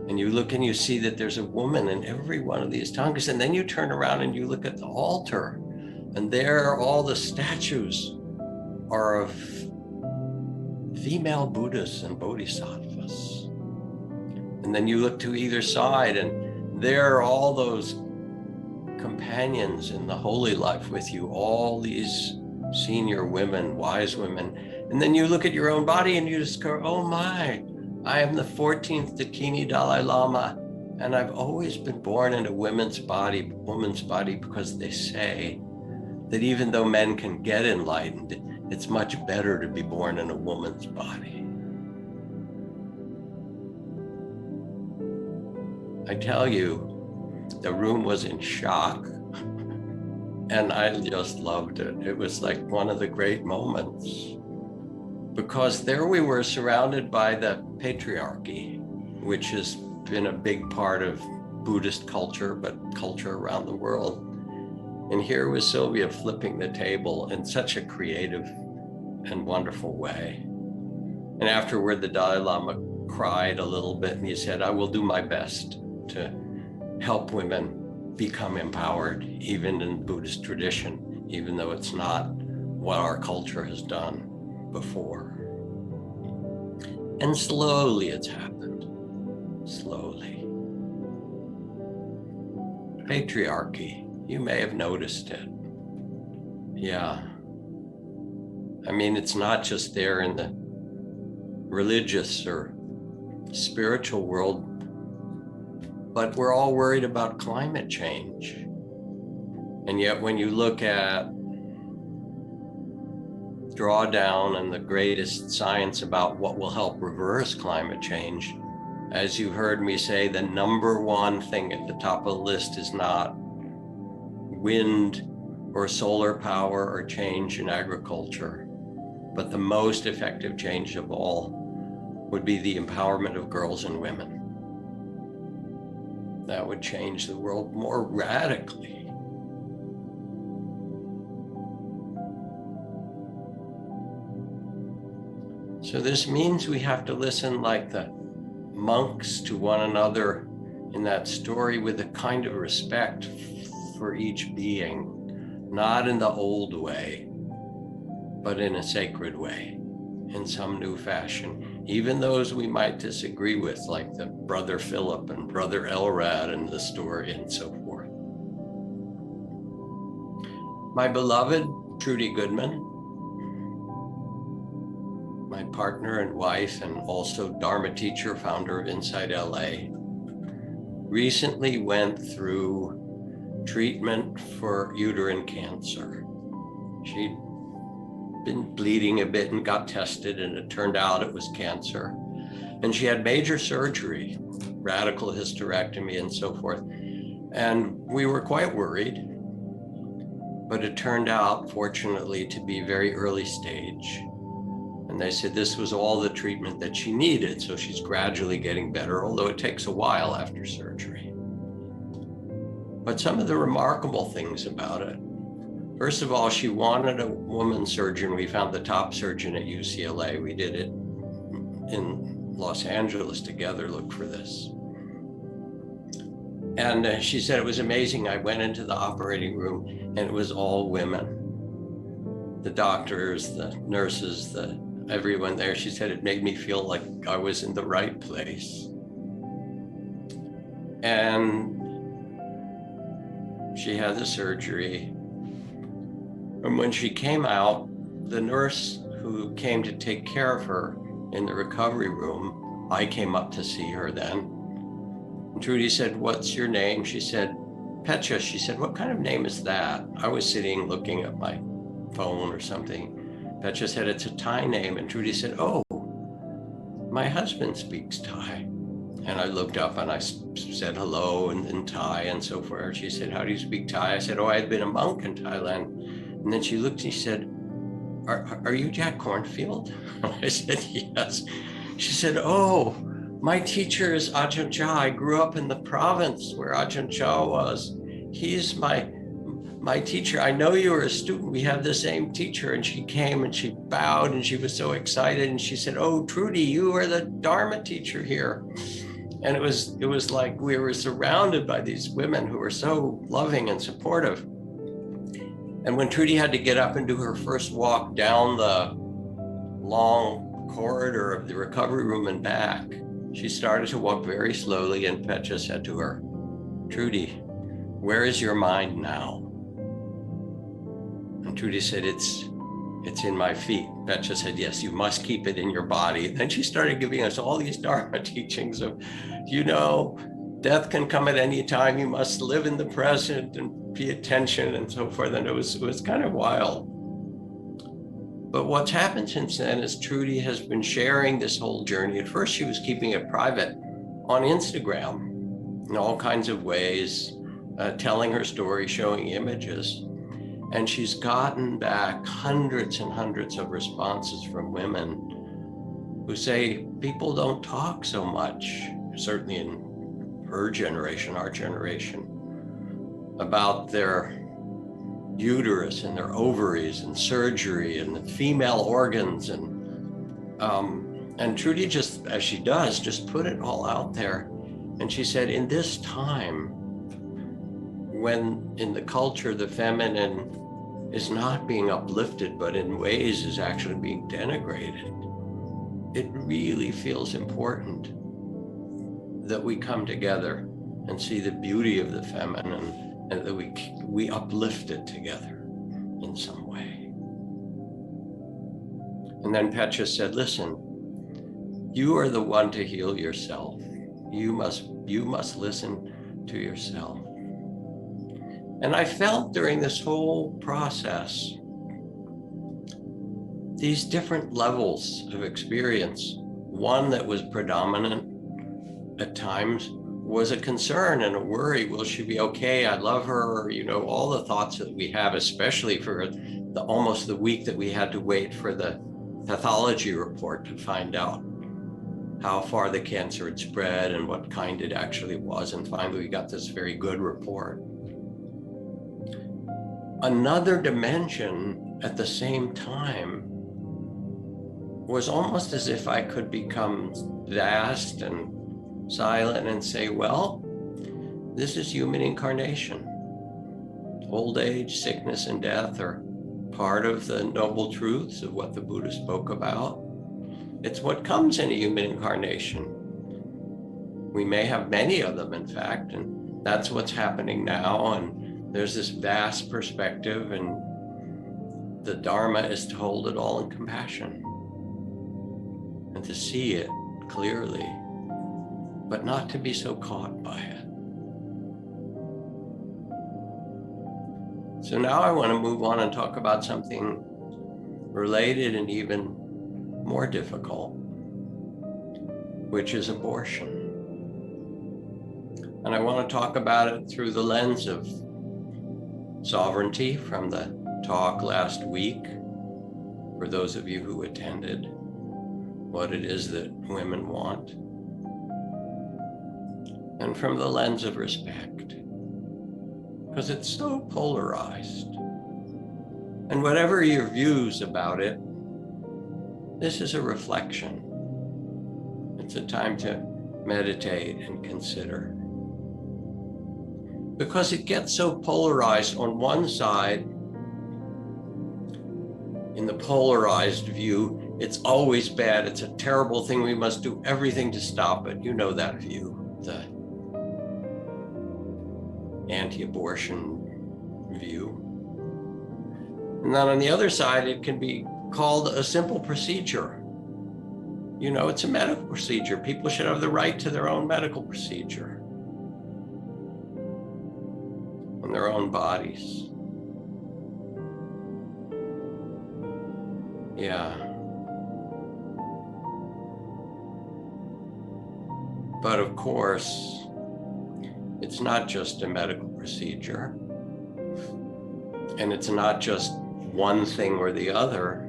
And you look and you see that there's a woman in every one of these tankas. And then you turn around and you look at the altar, and there all the statues are of female Buddhas and Bodhisattvas. And then you look to either side, and there are all those companions in the holy life with you, all these senior women, wise women. And then you look at your own body and you discover, oh my, I am the 14th Dakini Dalai Lama, and I've always been born in a woman's body, because they say that even though men can get enlightened, it's much better to be born in a woman's body. I tell you, the room was in shock, and I just loved it. It was like one of the great moments, because there we were surrounded by the patriarchy, which has been a big part of Buddhist culture, but culture around the world. And here was Sylvia flipping the table in such a creative and wonderful way. And afterward, the Dalai Lama cried a little bit, and he said, I will do my best to help women become empowered, even in the Buddhist tradition, even though it's not what our culture has done before. And slowly it's happened, slowly. Patriarchy, you may have noticed it. Yeah. I mean, it's not just there in the religious or spiritual world. But we're all worried about climate change. And yet when you look at drawdown and the greatest science about what will help reverse climate change, as you heard me say, the number one thing at the top of the list is not wind or solar power or change in agriculture, but the most effective change of all would be the empowerment of girls and women. That would change the world more radically. So this means we have to listen like the monks to one another in that story with a kind of respect for each being, not in the old way, but in a sacred way, in some new fashion. Even those we might disagree with, like the Brother Philip and Brother Elrad in the story and so forth. My beloved Trudy Goodman, my partner and wife, and also Dharma teacher, founder of Inside LA, recently went through treatment for uterine cancer. She'd been bleeding a bit and got tested, and it turned out it was cancer. And she had major surgery, radical hysterectomy and so forth. And we were quite worried, but it turned out, fortunately, to be very early stage. And they said this was all the treatment that she needed, so she's gradually getting better, although it takes a while after surgery. But some of the remarkable things about it, first of all, she wanted a woman surgeon. We found the top surgeon at UCLA. We did it in Los Angeles together, look for this. And she said it was amazing. I went into the operating room and it was all women. The doctors, the nurses, everyone there. She said it made me feel like I was in the right place. And she had the surgery. And when she came out, the nurse who came to take care of her in the recovery room, I came up to see her then. And Trudy said, "What's your name?" She said, "Petra." She said, "What kind of name is that?" I was sitting looking at my phone or something. Petra said, "It's a Thai name." And Trudy said, "Oh, my husband speaks Thai." And I looked up and I said hello in Thai and so forth. She said, "How do you speak Thai?" I said, "Oh, I had been a monk in Thailand." And then she looked and she said, Are you Jack Cornfield?" I said, "Yes." She said, "Oh, my teacher is Ajahn Chah. I grew up in the province where Ajahn Chah was. He's my teacher. I know you were a student. We have the same teacher." And she came and she bowed and she was so excited. And she said, "Oh, Trudy, you are the Dharma teacher here." And it was like we were surrounded by these women who were so loving and supportive. And when Trudy had to get up and do her first walk down the long corridor of the recovery room and back, she started to walk very slowly, and Petra said to her, "Trudy, where is your mind now?" And Trudy said, it's in my feet. Petra said, "Yes, you must keep it in your body." And then she started giving us all these Dharma teachings of, death can come at any time. You must live in the present and pay attention and so forth. And it was kind of wild. But what's happened since then is Trudy has been sharing this whole journey. At first, she was keeping it private on Instagram in all kinds of ways, telling her story, showing images. And she's gotten back hundreds and hundreds of responses from women who say people don't talk so much, certainly in her generation, our generation, about their uterus and their ovaries and surgery and the female organs. And Trudy, just as she does, just put it all out there. And she said, in this time, when in the culture the feminine is not being uplifted, but in ways is actually being denigrated, it really feels important that we come together and see the beauty of the feminine, and that we uplift it together in some way. And then Petra said, "Listen, you are the one to heal yourself. You must listen to yourself. And I felt during this whole process these different levels of experience. One that was predominant at times was a concern and a worry. Will she be okay? I love her. You know, all the thoughts that we have, especially for almost the week that we had to wait for the pathology report to find out how far the cancer had spread and what kind it actually was. And finally, we got this very good report. Another dimension at the same time was almost as if I could become vast and silent and say, well, this is human incarnation. Old age, sickness, and death are part of the noble truths of what the Buddha spoke about. It's what comes in a human incarnation. We may have many of them, in fact, and that's what's happening now. And there's this vast perspective, and the Dharma is to hold it all in compassion and to see it clearly, but not to be so caught by it. So now I want to move on and talk about something related and even more difficult, which is abortion. And I want to talk about it through the lens of sovereignty from the talk last week, for those of you who attended, what it is that women want, and from the lens of respect, because it's so polarized. And whatever your views about it, this is a reflection. It's a time to meditate and consider. Because it gets so polarized on one side. In the polarized view, it's always bad. It's a terrible thing. We must do everything to stop it. You know that view, the anti-abortion view. And then on the other side, it can be called a simple procedure. You know, it's a medical procedure. People should have the right to their own medical procedure on their own bodies. Yeah. But of course, it's not just a medical procedure. And it's not just one thing or the other.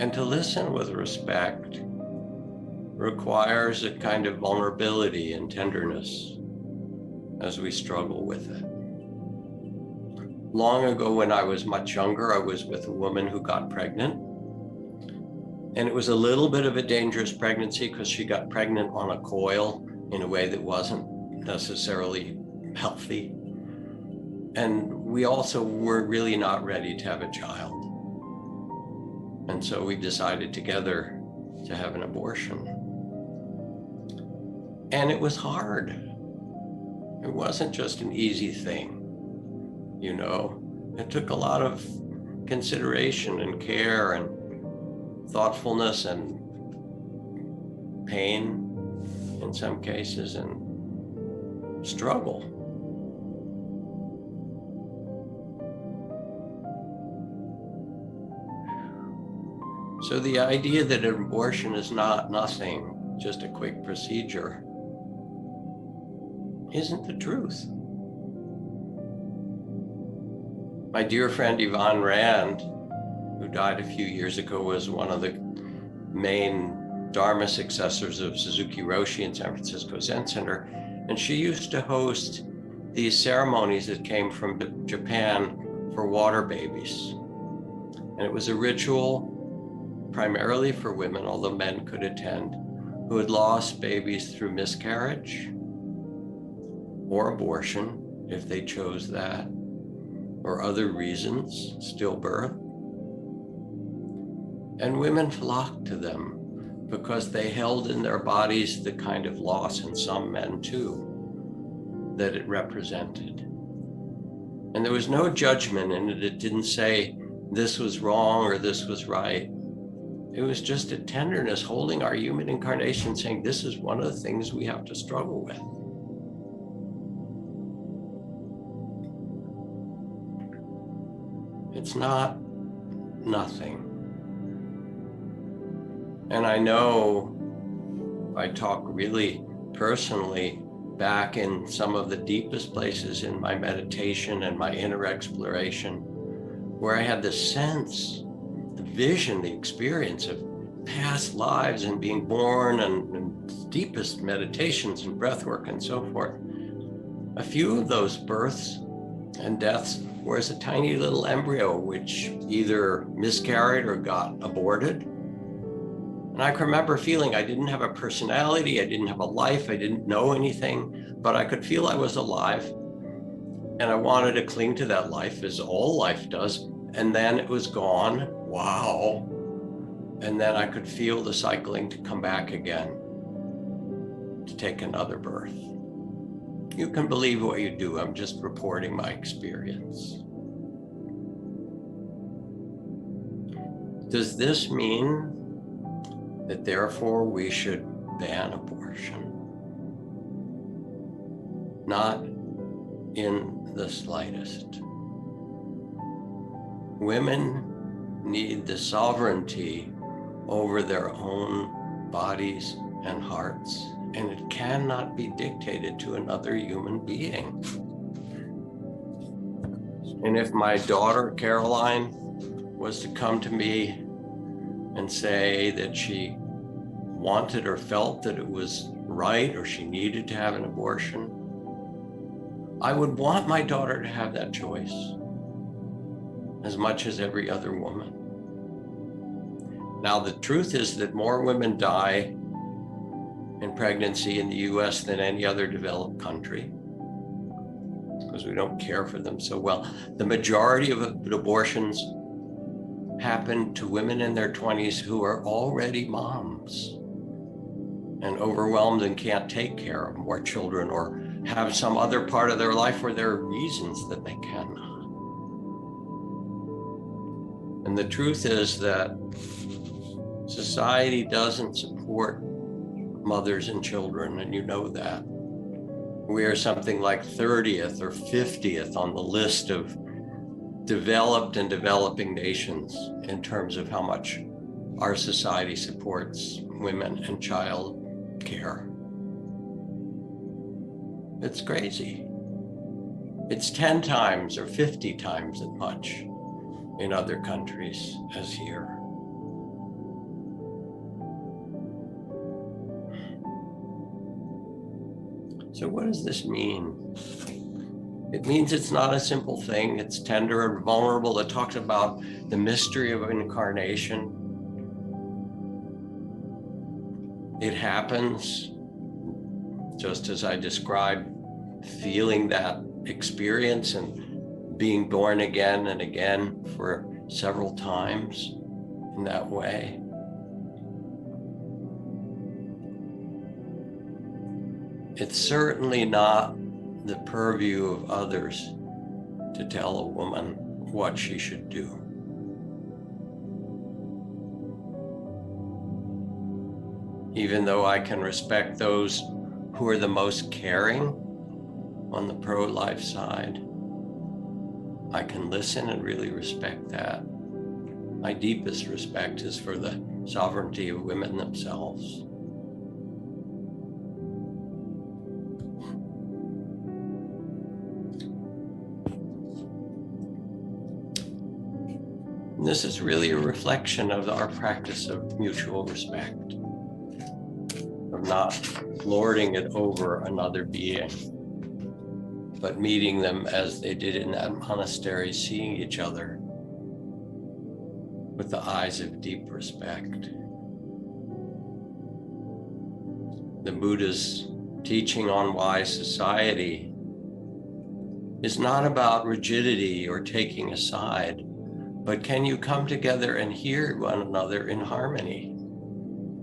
And to listen with respect requires a kind of vulnerability and tenderness as we struggle with it. Long ago, when I was much younger, I was with a woman who got pregnant. And it was a little bit of a dangerous pregnancy because she got pregnant on a coil in a way that wasn't necessarily healthy. And we also were really not ready to have a child. And so we decided together to have an abortion. And it was hard. It wasn't just an easy thing, you know. It took a lot of consideration and care and thoughtfulness and pain in some cases and struggle. So the idea that an abortion is nothing, just a quick procedure, isn't the truth. My dear friend Yvonne Rand, who died a few years ago, was one of the main Dharma successors of Suzuki Roshi in San Francisco Zen Center. And she used to host these ceremonies that came from Japan for water babies. And it was a ritual primarily for women, although men could attend, who had lost babies through miscarriage or abortion, if they chose that, or other reasons, stillbirth. And women flocked to them because they held in their bodies the kind of loss, and some men too, that it represented. And there was no judgment in it. It didn't say this was wrong or this was right. It was just a tenderness holding our human incarnation, saying this is one of the things we have to struggle with. It's not nothing. And I know I talk really personally back in some of the deepest places in my meditation and my inner exploration, where I had the sense, the vision, the experience of past lives and being born and deepest meditations and breath work and so forth. A few of those births and deaths were as a tiny little embryo, which either miscarried or got aborted. And I can remember feeling I didn't have a personality, I didn't have a life, I didn't know anything, but I could feel I was alive. And I wanted to cling to that life, as all life does. And then it was gone. Wow. And then I could feel the cycling to come back again, to take another birth. You can believe what you do. I'm just reporting my experience. Does this mean that therefore we should ban abortion? Not in the slightest. Women need the sovereignty over their own bodies and hearts, and it cannot be dictated to another human being. And if my daughter, Caroline, was to come to me and say that she wanted or felt that it was right or she needed to have an abortion, I would want my daughter to have that choice as much as every other woman. Now, the truth is that more women die in pregnancy in the US than any other developed country, because we don't care for them so well. The majority of abortions happen to women in their 20s who are already moms and overwhelmed and can't take care of more children, or have some other part of their life where there are reasons that they cannot. And the truth is that society doesn't support mothers and children, and you know that. We are something like 30th or 50th on the list of developed and developing nations in terms of how much our society supports women and child care. It's crazy. It's 10 times or 50 times as much in other countries as here. So what does this mean? It means it's not a simple thing. It's tender and vulnerable. It talks about the mystery of incarnation. It happens just as I described, feeling that experience and being born again and again for several times in that way. It's certainly not the purview of others to tell a woman what she should do. Even though I can respect those who are the most caring on the pro-life side, I can listen and really respect that. My deepest respect is for the sovereignty of women themselves. And this is really a reflection of our practice of mutual respect, of not lording it over another being, but meeting them as they did in that monastery, seeing each other with the eyes of deep respect. The Buddha's teaching on wise society is not about rigidity or taking a side, but can you come together and hear one another in harmony?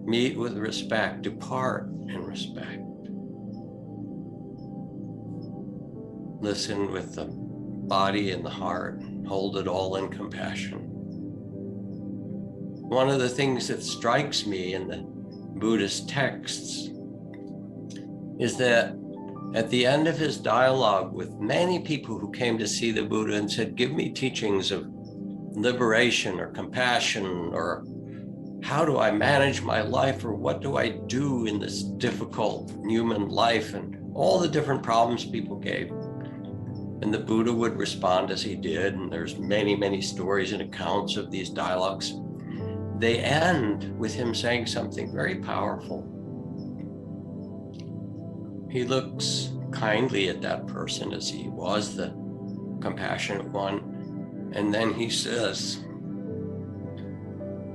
Meet with respect, depart in respect. Listen with the body and the heart, hold it all in compassion. one of the things that strikes me in the Buddhist texts is that at the end of his dialogue with many people who came to see the Buddha and said, give me teachings of liberation or compassion, or how do I manage my life, or what do I do in this difficult human life, and all the different problems people gave. And the Buddha would respond as he did, and there's many, many stories and accounts of these dialogues. They end with him saying something very powerful. He looks kindly at that person as he was the compassionate one, and then he says,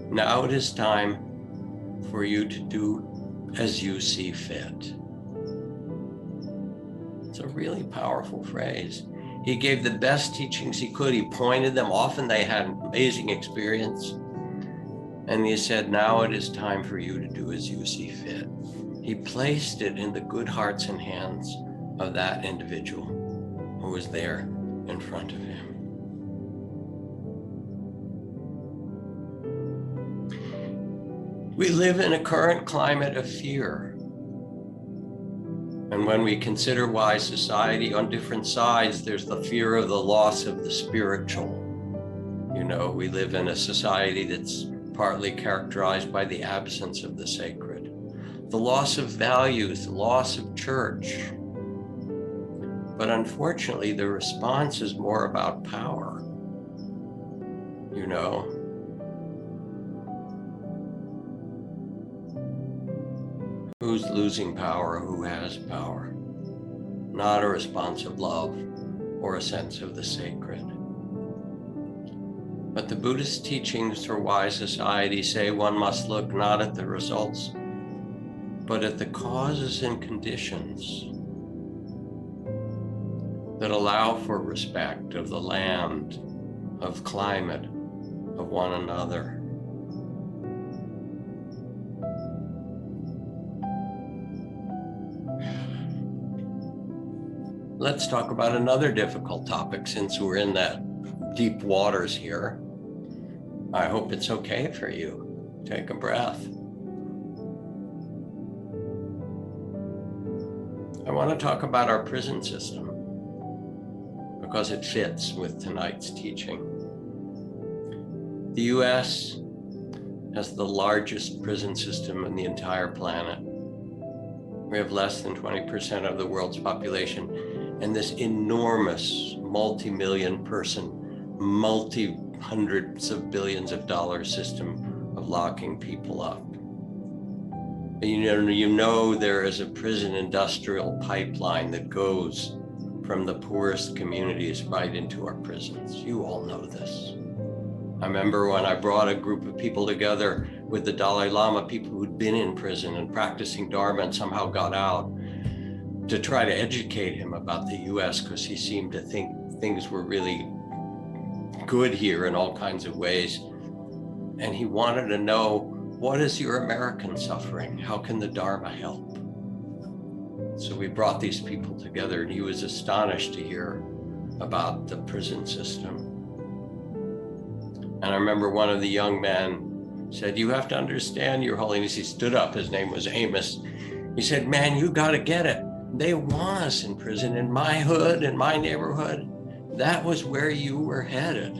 now it is time for you to do as you see fit. It's a really powerful phrase. He gave the best teachings he could. He pointed them. Often they had amazing experience. And he said, now it is time for you to do as you see fit. He placed it in the good hearts and hands of that individual who was there in front of him. We live in a current climate of fear. And when we consider wise society on different sides, there's the fear of the loss of the spiritual. You know, we live in a society that's partly characterized by the absence of the sacred, the loss of values, the loss of church. But unfortunately, the response is more about power. You know, who's losing power, who has power? Not a response of love or a sense of the sacred. But the Buddhist teachings for wise society say one must look not at the results, but at the causes and conditions that allow for respect of the land, of climate, of one another. Let's talk about another difficult topic since we're in that deep waters here. I hope it's okay for you. Take a breath. I want to talk about our prison system because it fits with tonight's teaching. The US has the largest prison system in the entire planet. We have less than 20% of the world's population. And this enormous multi-million person, multi-hundreds of billions of dollars system of locking people up. You know there is a prison industrial pipeline that goes from the poorest communities right into our prisons. You all know this. I remember when I brought a group of people together with the Dalai Lama, people who'd been in prison and practicing Dharma and somehow got out, to try to educate him about the US, because he seemed to think things were really good here in all kinds of ways. And he wanted to know, what is your American suffering? How can the Dharma help? So we brought these people together, and he was astonished to hear about the prison system. And I remember one of the young men said, you have to understand, Your Holiness. He stood up, his name was Amos. He said, man, you got to get it. They want us in prison. In my hood, in my neighborhood, that was where you were headed.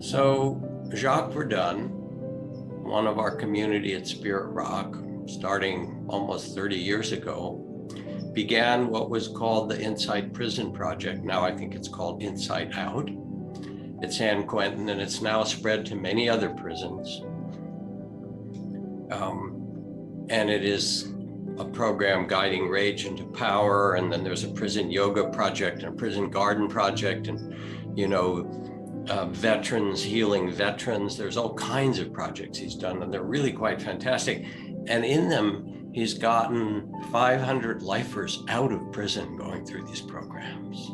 So Jacques Verdun, one of our community at Spirit Rock, starting almost 30 years ago, began what was called the Inside Prison Project. Now I think it's called Inside Out. At San Quentin, and it's now spread to many other prisons. And it is a program guiding rage into power, and then there's a prison yoga project and a prison garden project, and veterans healing veterans. There's all kinds of projects he's done, and they're really quite fantastic. And in them, he's gotten 500 lifers out of prison going through these programs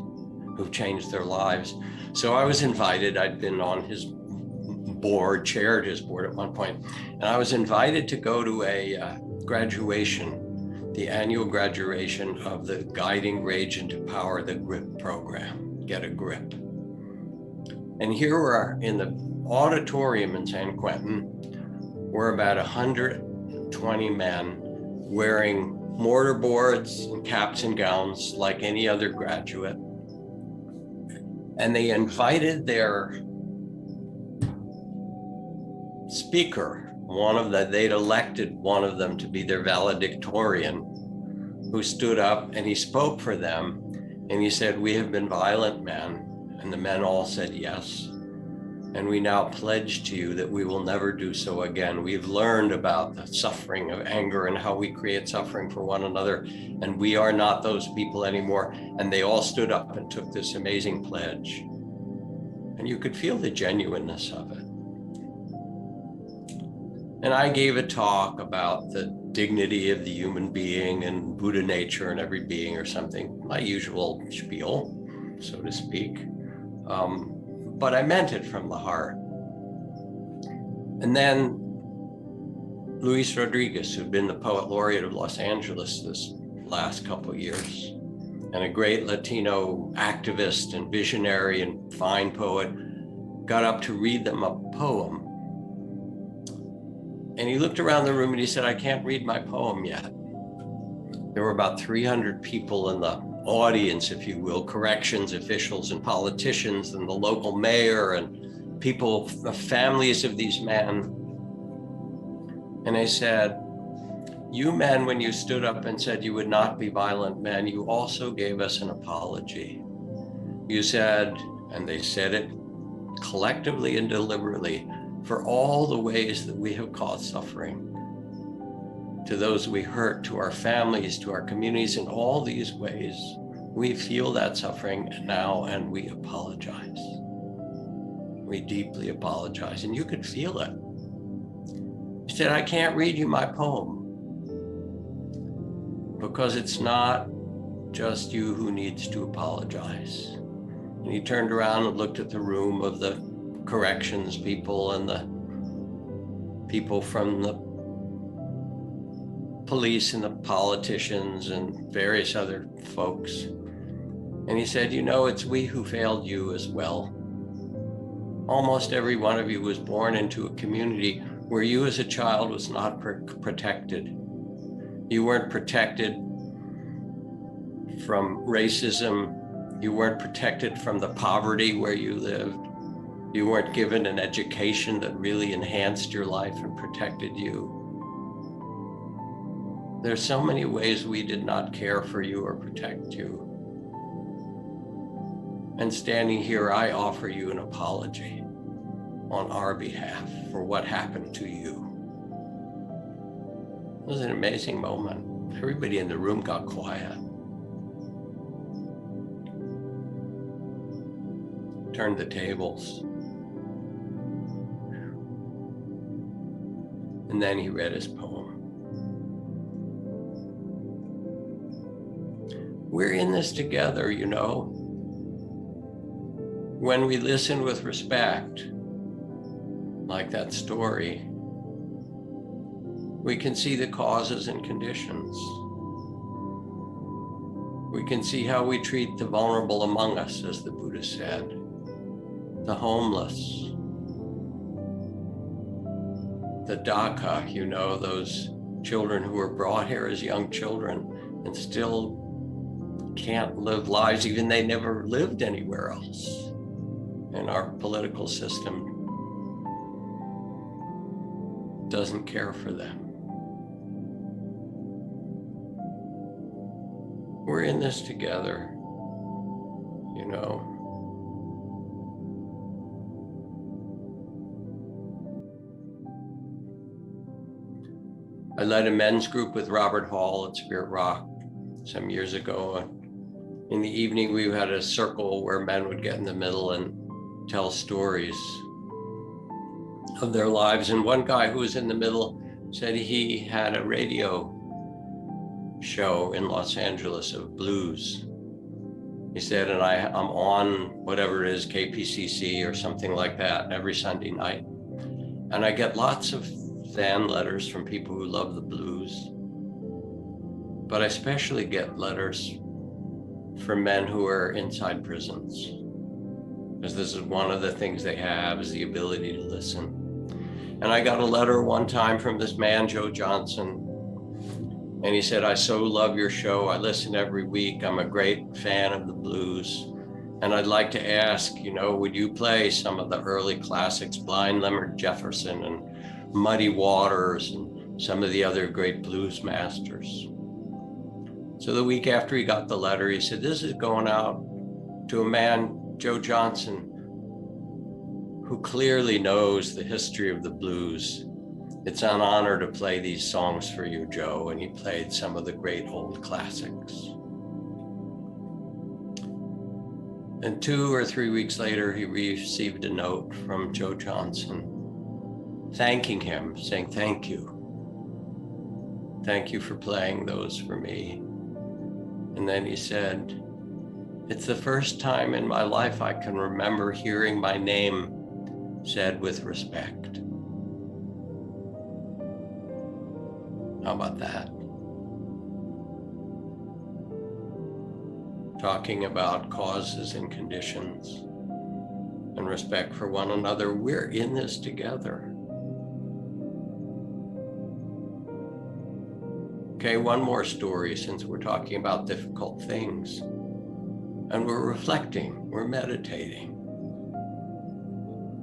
who've changed their lives. So I was invited. I'd been on his board, chaired his board at one point, and I was invited to go to a graduation the annual graduation of the Guiding Rage into Power, the GRIP program, Get a Grip. And here we are in the auditorium in San Quentin. We're about 120 men wearing mortarboards and caps and gowns like any other graduate. And they invited their speaker, they'd elected one of them to be their valedictorian, who stood up and he spoke for them. And he said, "We have been violent men." And the men all said yes. "And we now pledge to you that we will never do so again. We've learned about the suffering of anger and how we create suffering for one another, and we are not those people anymore." And they all stood up and took this amazing pledge. And you could feel the genuineness of it. And I gave a talk about the dignity of the human being and Buddha nature in every being or something, my usual spiel, so to speak. But I meant it from the heart. And then Luis Rodriguez, who'd been the poet laureate of Los Angeles this last couple of years, and a great Latino activist and visionary and fine poet, got up to read them a poem. And he looked around the room and he said, "I can't read my poem yet." There were about 300 people in the audience, if you will, corrections officials and politicians and the local mayor and people, the families of these men. And I said, "You men, when you stood up and said you would not be violent men, you also gave us an apology. You said," and they said it collectively and deliberately, "for all the ways that we have caused suffering to those we hurt, to our families, to our communities, in all these ways, we feel that suffering now and we apologize. We deeply apologize." And you could feel it. He said, "I can't read you my poem because it's not just you who needs to apologize." And he turned around and looked at the room of the corrections people and the people from the police and the politicians and various other folks. And he said, "You know, it's we who failed you as well. Almost every one of you was born into a community where you as a child was not protected. You weren't protected from racism. You weren't protected from the poverty where you lived. You weren't given an education that really enhanced your life and protected you. There's so many ways we did not care for you or protect you. And standing here, I offer you an apology on our behalf for what happened to you." It was an amazing moment. Everybody in the room got quiet. Turned the tables. And then he read his poem. We're in this together, you know. When we listen with respect, like that story, we can see the causes and conditions. We can see how we treat the vulnerable among us, as the Buddha said, the homeless, the Dhaka, you know, those children who were brought here as young children and still can't live lives, even they never lived anywhere else. And our political system doesn't care for them. We're in this together, you know. I led a men's group with Robert Hall at Spirit Rock some years ago. In the evening, we had a circle where men would get in the middle and tell stories of their lives. And one guy who was in the middle said he had a radio show in Los Angeles of blues. He said, and I'm on whatever it is, KPCC or something like that, every Sunday night. And I get lots of fan letters from people who love the blues. but I especially get letters from men who are inside prisons, because this is one of the things they have, is the ability to listen. And I got a letter one time from this man, Joe Johnson, and he said, I so love your show. I listen every week. I'm a great fan of the blues. And I'd like to ask, would you play some of the early classics, Blind Leonard Jefferson and Muddy Waters and some of the other great blues masters? So the week after he got the letter, he said, this is going out to a man, Joe Johnson, who clearly knows the history of the blues. It's an honor to play these songs for you, Joe. And he played some of the great old classics. And 2 or 3 weeks later, he received a note from Joe Johnson thanking him, saying, thank you. Thank you for playing those for me. And then he said, it's the first time in my life I can remember hearing my name said with respect. How about that? Talking about causes and conditions and respect for one another. We're in this together. Okay, one more story, since we're talking about difficult things. And we're reflecting, we're meditating.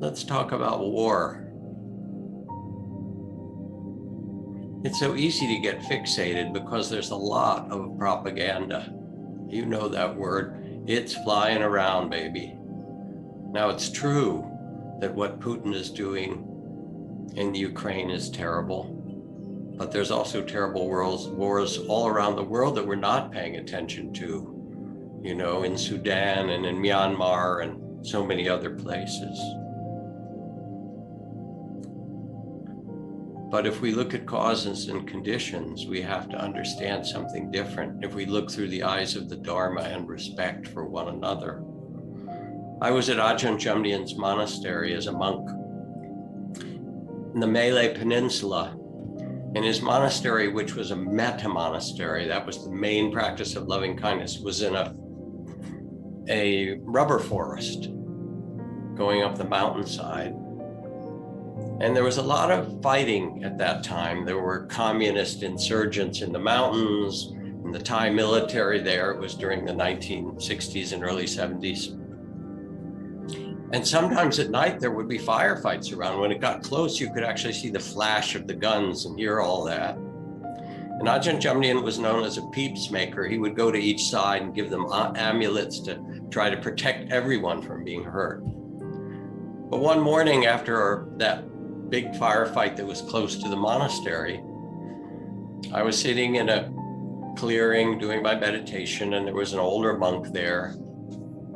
Let's talk about war. It's so easy to get fixated because there's a lot of propaganda. You know that word. It's flying around, baby. Now, it's true that what Putin is doing in Ukraine is terrible, but there's also terrible wars all around the world that we're not paying attention to, in Sudan and in Myanmar and so many other places. But if we look at causes and conditions, we have to understand something different. If we look through the eyes of the Dharma and respect for one another. I was at Ajahn Chumnian's monastery as a monk in the Malay Peninsula. In his monastery, which was a metta monastery, that was the main practice of loving kindness, was in a rubber forest going up the mountainside. And there was a lot of fighting at that time. There were communist insurgents in the mountains, and the Thai military there. It was during the 1960s and early 70s. And sometimes at night there would be firefights around. When it got close, you could actually see the flash of the guns and hear all that. And Ajahn Chumnian was known as a peacemaker. He would go to each side and give them amulets to try to protect everyone from being hurt. But one morning after that big firefight that was close to the monastery, I was sitting in a clearing doing my meditation, and there was an older monk there,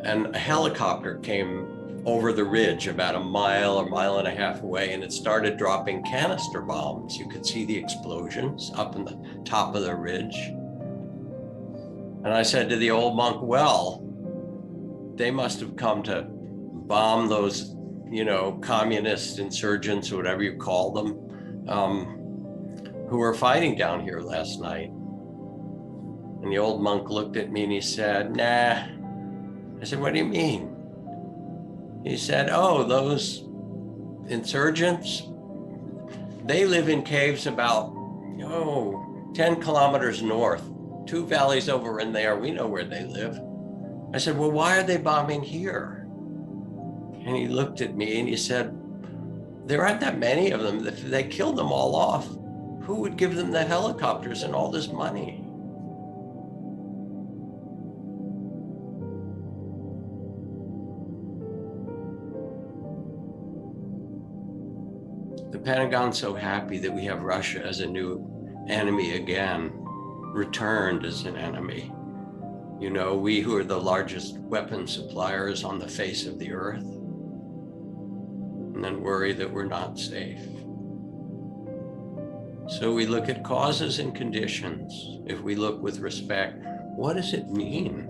and a helicopter came over the ridge about a mile and a half away, and it started dropping canister bombs. You could see the explosions up in the top of the ridge. And I said to the old monk, well, they must have come to bomb those communist insurgents, or whatever you call them, who were fighting down here last night. And the old monk looked at me and he said, nah. I said, what do you mean? He said, oh, those insurgents, they live in caves about, 10 kilometers north, 2 valleys over in there. We know where they live. I said, well, why are they bombing here? And he looked at me and he said, there aren't that many of them. If they killed them all off, who would give them the helicopters and all this money? The Pentagon's so happy that we have Russia as a new enemy again, returned as an enemy. We who are the largest weapon suppliers on the face of the earth, and then worry that we're not safe. So we look at causes and conditions. If we look with respect, what does it mean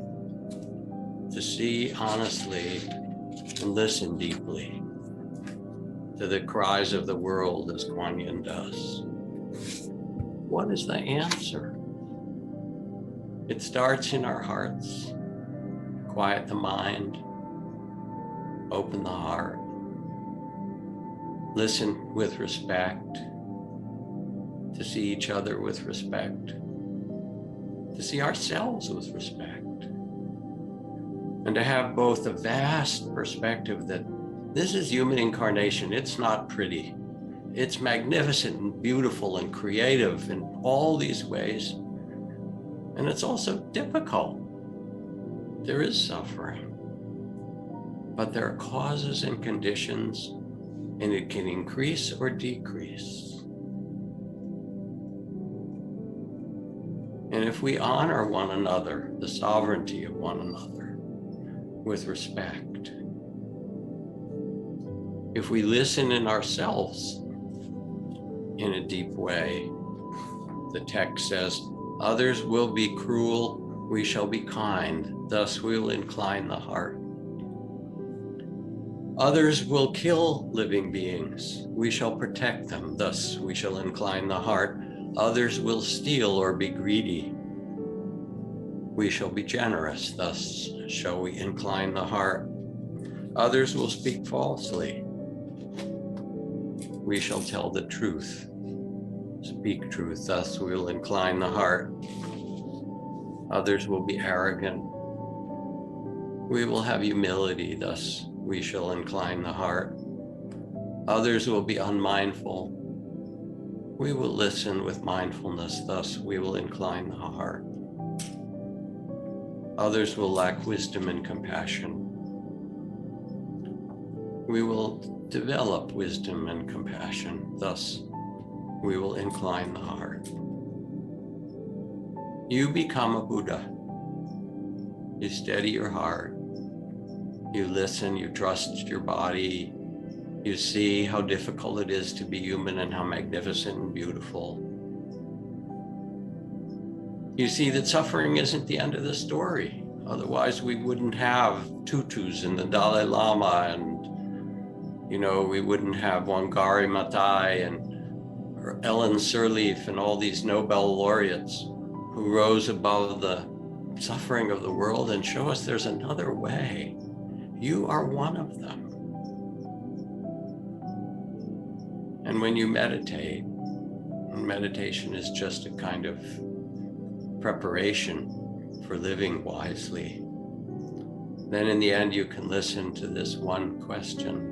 to see honestly and listen deeply to the cries of the world, as Kuan Yin does? What is the answer? It starts in our hearts. Quiet the mind, open the heart, listen with respect, to see each other with respect, to see ourselves with respect, and to have both a vast perspective that this is human incarnation. It's not pretty. It's magnificent and beautiful and creative in all these ways. And it's also difficult. There is suffering. But there are causes and conditions, and it can increase or decrease. And if we honor one another, the sovereignty of one another, with respect, if we listen in ourselves in a deep way, the text says, others will be cruel, we shall be kind, thus we will incline the heart. Others will kill living beings, we shall protect them, thus we shall incline the heart. Others will steal or be greedy, we shall be generous, thus shall we incline the heart. Others will speak falsely, we shall tell the truth. Speak truth, thus we will incline the heart. Others will be arrogant, we will have humility, thus we shall incline the heart. Others will be unmindful, we will listen with mindfulness, thus we will incline the heart. Others will lack wisdom and compassion, we will develop wisdom and compassion, thus we will incline the heart. You become a Buddha. You steady your heart. You listen, you trust your body. You see how difficult it is to be human and how magnificent and beautiful. You see that suffering isn't the end of the story. Otherwise, we wouldn't have tutus and the Dalai Lama, and we wouldn't have Wangari Maathai and Ellen Sirleaf and all these Nobel laureates who rose above the suffering of the world and show us there's another way. You are one of them. And when you meditate, and meditation is just a kind of preparation for living wisely, then in the end you can listen to this one question.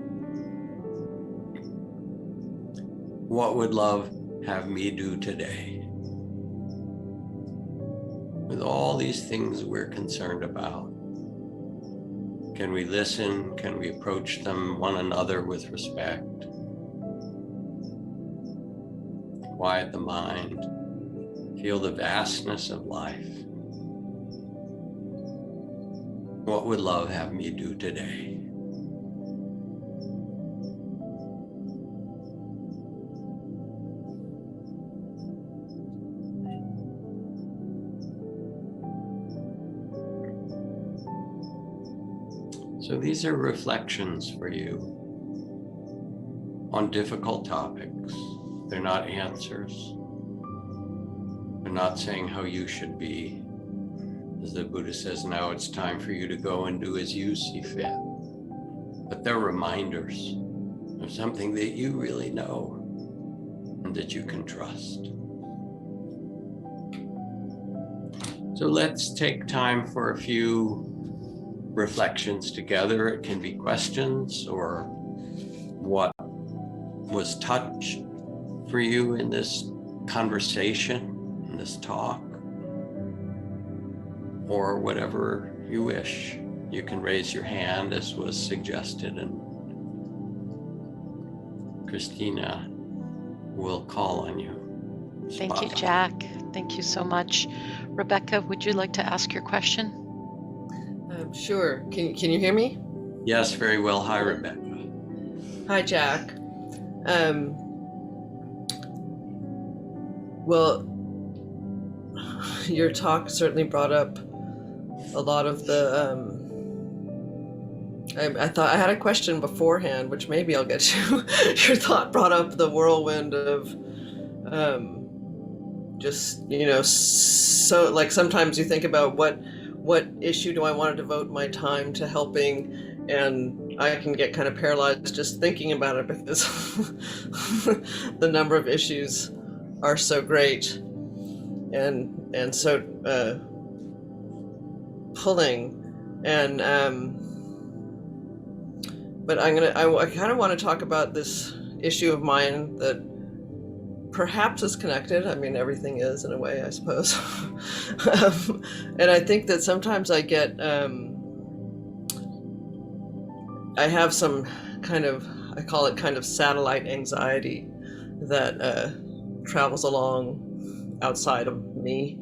What would love have me do today? With all these things we're concerned about, can we listen? Can we approach them, one another, with respect? Quiet the mind, feel the vastness of life. What would love have me do today? So these are reflections for you on difficult topics. They're not answers. They're not saying how you should be. As the Buddha says, now it's time for you to go and do as you see fit. But they're reminders of something that you really know and that you can trust. So let's take time for a few reflections together. It can be questions or what was touched for you in this conversation, in this talk, or whatever you wish. You can raise your hand as was suggested, and Christina will call on you. Thank you, Jack. Thank you so much. Rebecca, would you like to ask your question? Sure. Can you hear me? Yes, very well. Hi, Rebecca. Hi, Jack. Well, your talk certainly brought up a lot of the. I thought I had a question beforehand, which maybe I'll get to. Your thought brought up the whirlwind of just, so like sometimes you think about what issue do I want to devote my time to helping, and I can get kind of paralyzed just thinking about it because the number of issues are so great and so pulling. And but I kind of want to talk about this issue of mine that perhaps is connected. I mean, everything is in a way, I suppose. And I think that sometimes I get I have some kind of, I call it kind of satellite anxiety that travels along outside of me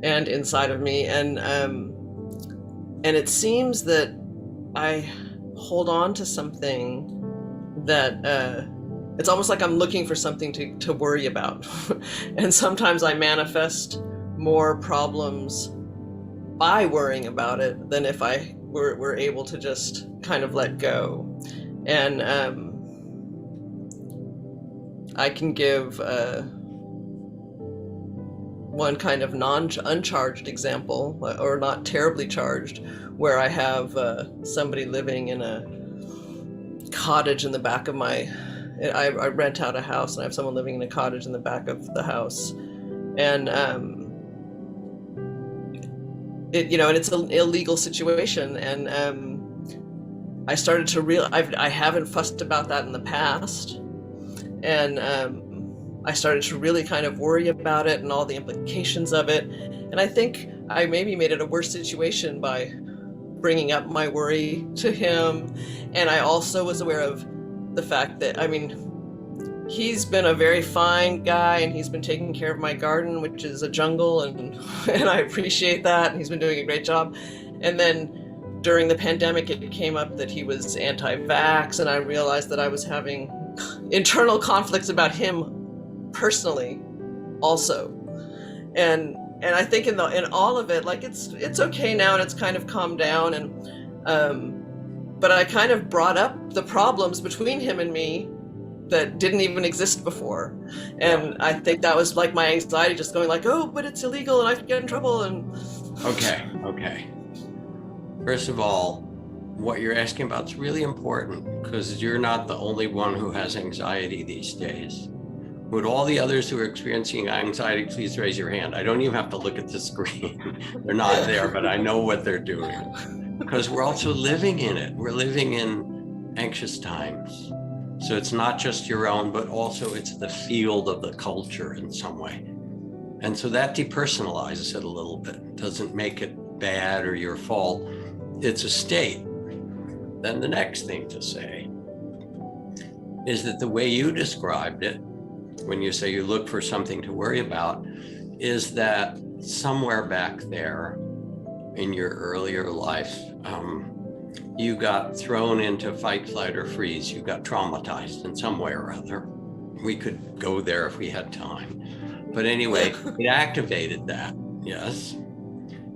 and inside of me, and it seems that I hold on to something that it's almost like I'm looking for something to worry about. And sometimes I manifest more problems by worrying about it than if I were able to just kind of let go. And I can give one kind of uncharged example, or not terribly charged, where I have somebody living in a cottage in the back of my, I rent out a house and I have someone living in a cottage in the back of the house. And and it's an illegal situation. And I started to realize I haven't fussed about that in the past. And I started to really kind of worry about it and all the implications of it. And I think I maybe made it a worse situation by bringing up my worry to him. And I also was aware of the fact that, I mean, he's been a very fine guy and he's been taking care of my garden, which is a jungle, and I appreciate that. And he's been doing a great job. And then during the pandemic, it came up that he was anti-vax, and I realized that I was having internal conflicts about him personally also. And I think in all of it, like it's okay now and it's kind of calmed down. And but I kind of brought up the problems between him and me that didn't even exist before. And I think that was like my anxiety just going like, oh, but it's illegal and I could get in trouble. And Okay. First of all, what you're asking about is really important, because you're not the only one who has anxiety these days. Would all the others who are experiencing anxiety please raise your hand? I don't even have to look at the screen. They're not there, but I know what they're doing, because we're also living in it. We're living in anxious times. So it's not just your own, but also it's the field of the culture in some way. And so that depersonalizes it a little bit, doesn't make it bad or your fault. It's a state. Then the next thing to say is that the way you described it, when you say you look for something to worry about, is that somewhere back there in your earlier life, you got thrown into fight, flight, or freeze. You got traumatized in some way or other. We could go there if we had time. But anyway, it activated that, yes.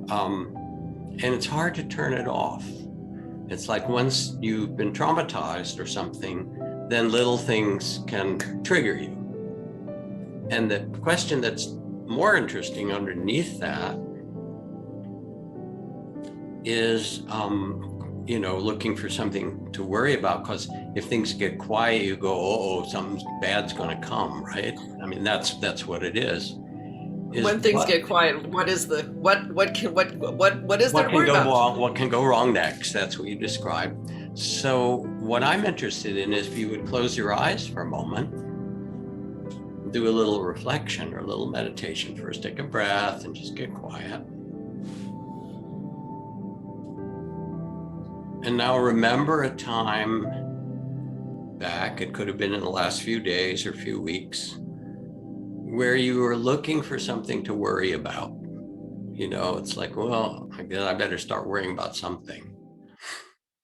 And it's hard to turn it off. It's like once you've been traumatized or something, then little things can trigger you. And the question that's more interesting underneath that is, looking for something to worry about, because if things get quiet, you go, oh, something bad's going to come, right? I mean, that's what it is. When things get quiet, what is the what is there to worry about? What can go wrong next? That's what you described. So what I'm interested in is if you would close your eyes for a moment, do a little reflection or a little meditation. First, take a breath and just get quiet. And now remember a time back, it could have been in the last few days or few weeks, where you were looking for something to worry about. It's like, well, I guess I better start worrying about something.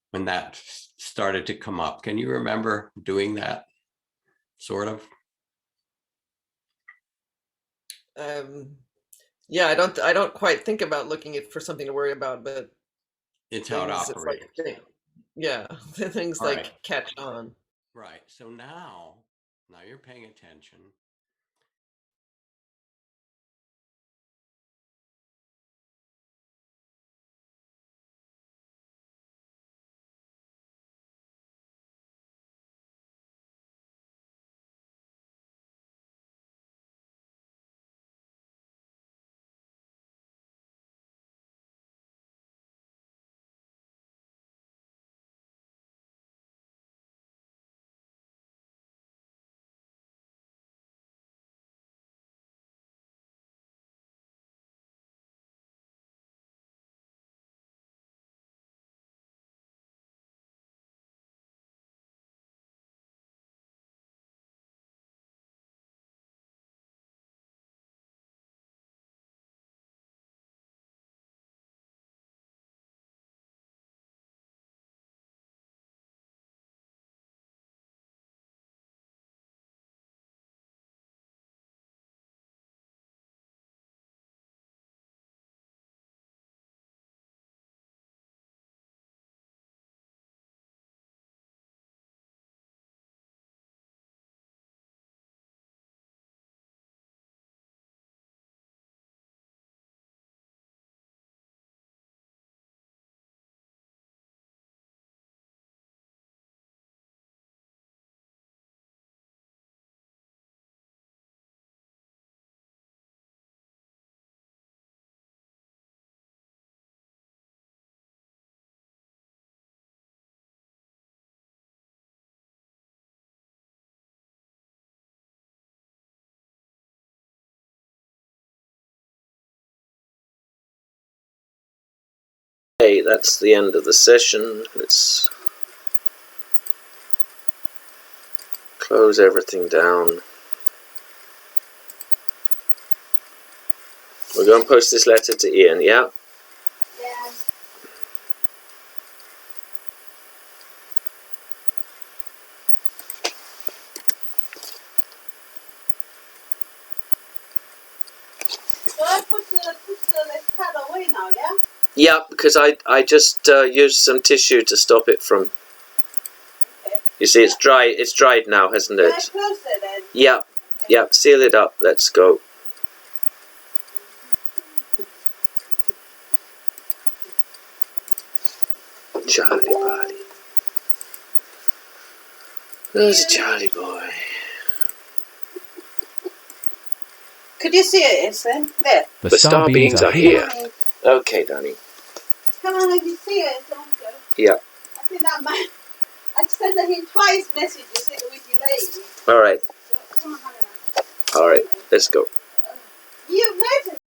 When that started to come up, can you remember doing that, sort of? Yeah, I don't quite think about looking for something to worry about, but it's how it operates. Things like catch on. Right. So now you're paying attention. Okay, that's the end of the session. Let's close everything down. We're going to post this letter to Ian, yeah? Yeah. So I put the pad away now, yeah? Yeah, because I just used some tissue to stop it from... Okay. You see, it's dry. It's dried now, hasn't Can I it? close it then? Yeah, yeah. Seal it up. Let's go. Charlie Barley. There's a Charlie boy. Could you see it, Island? There. The star beings are here. Okay, Danny. Come on, let me see it. Don't go. Yeah. I think that might... I sent him twice messages that we delayed. All right. So, come on, honey. All right. Let's go. You met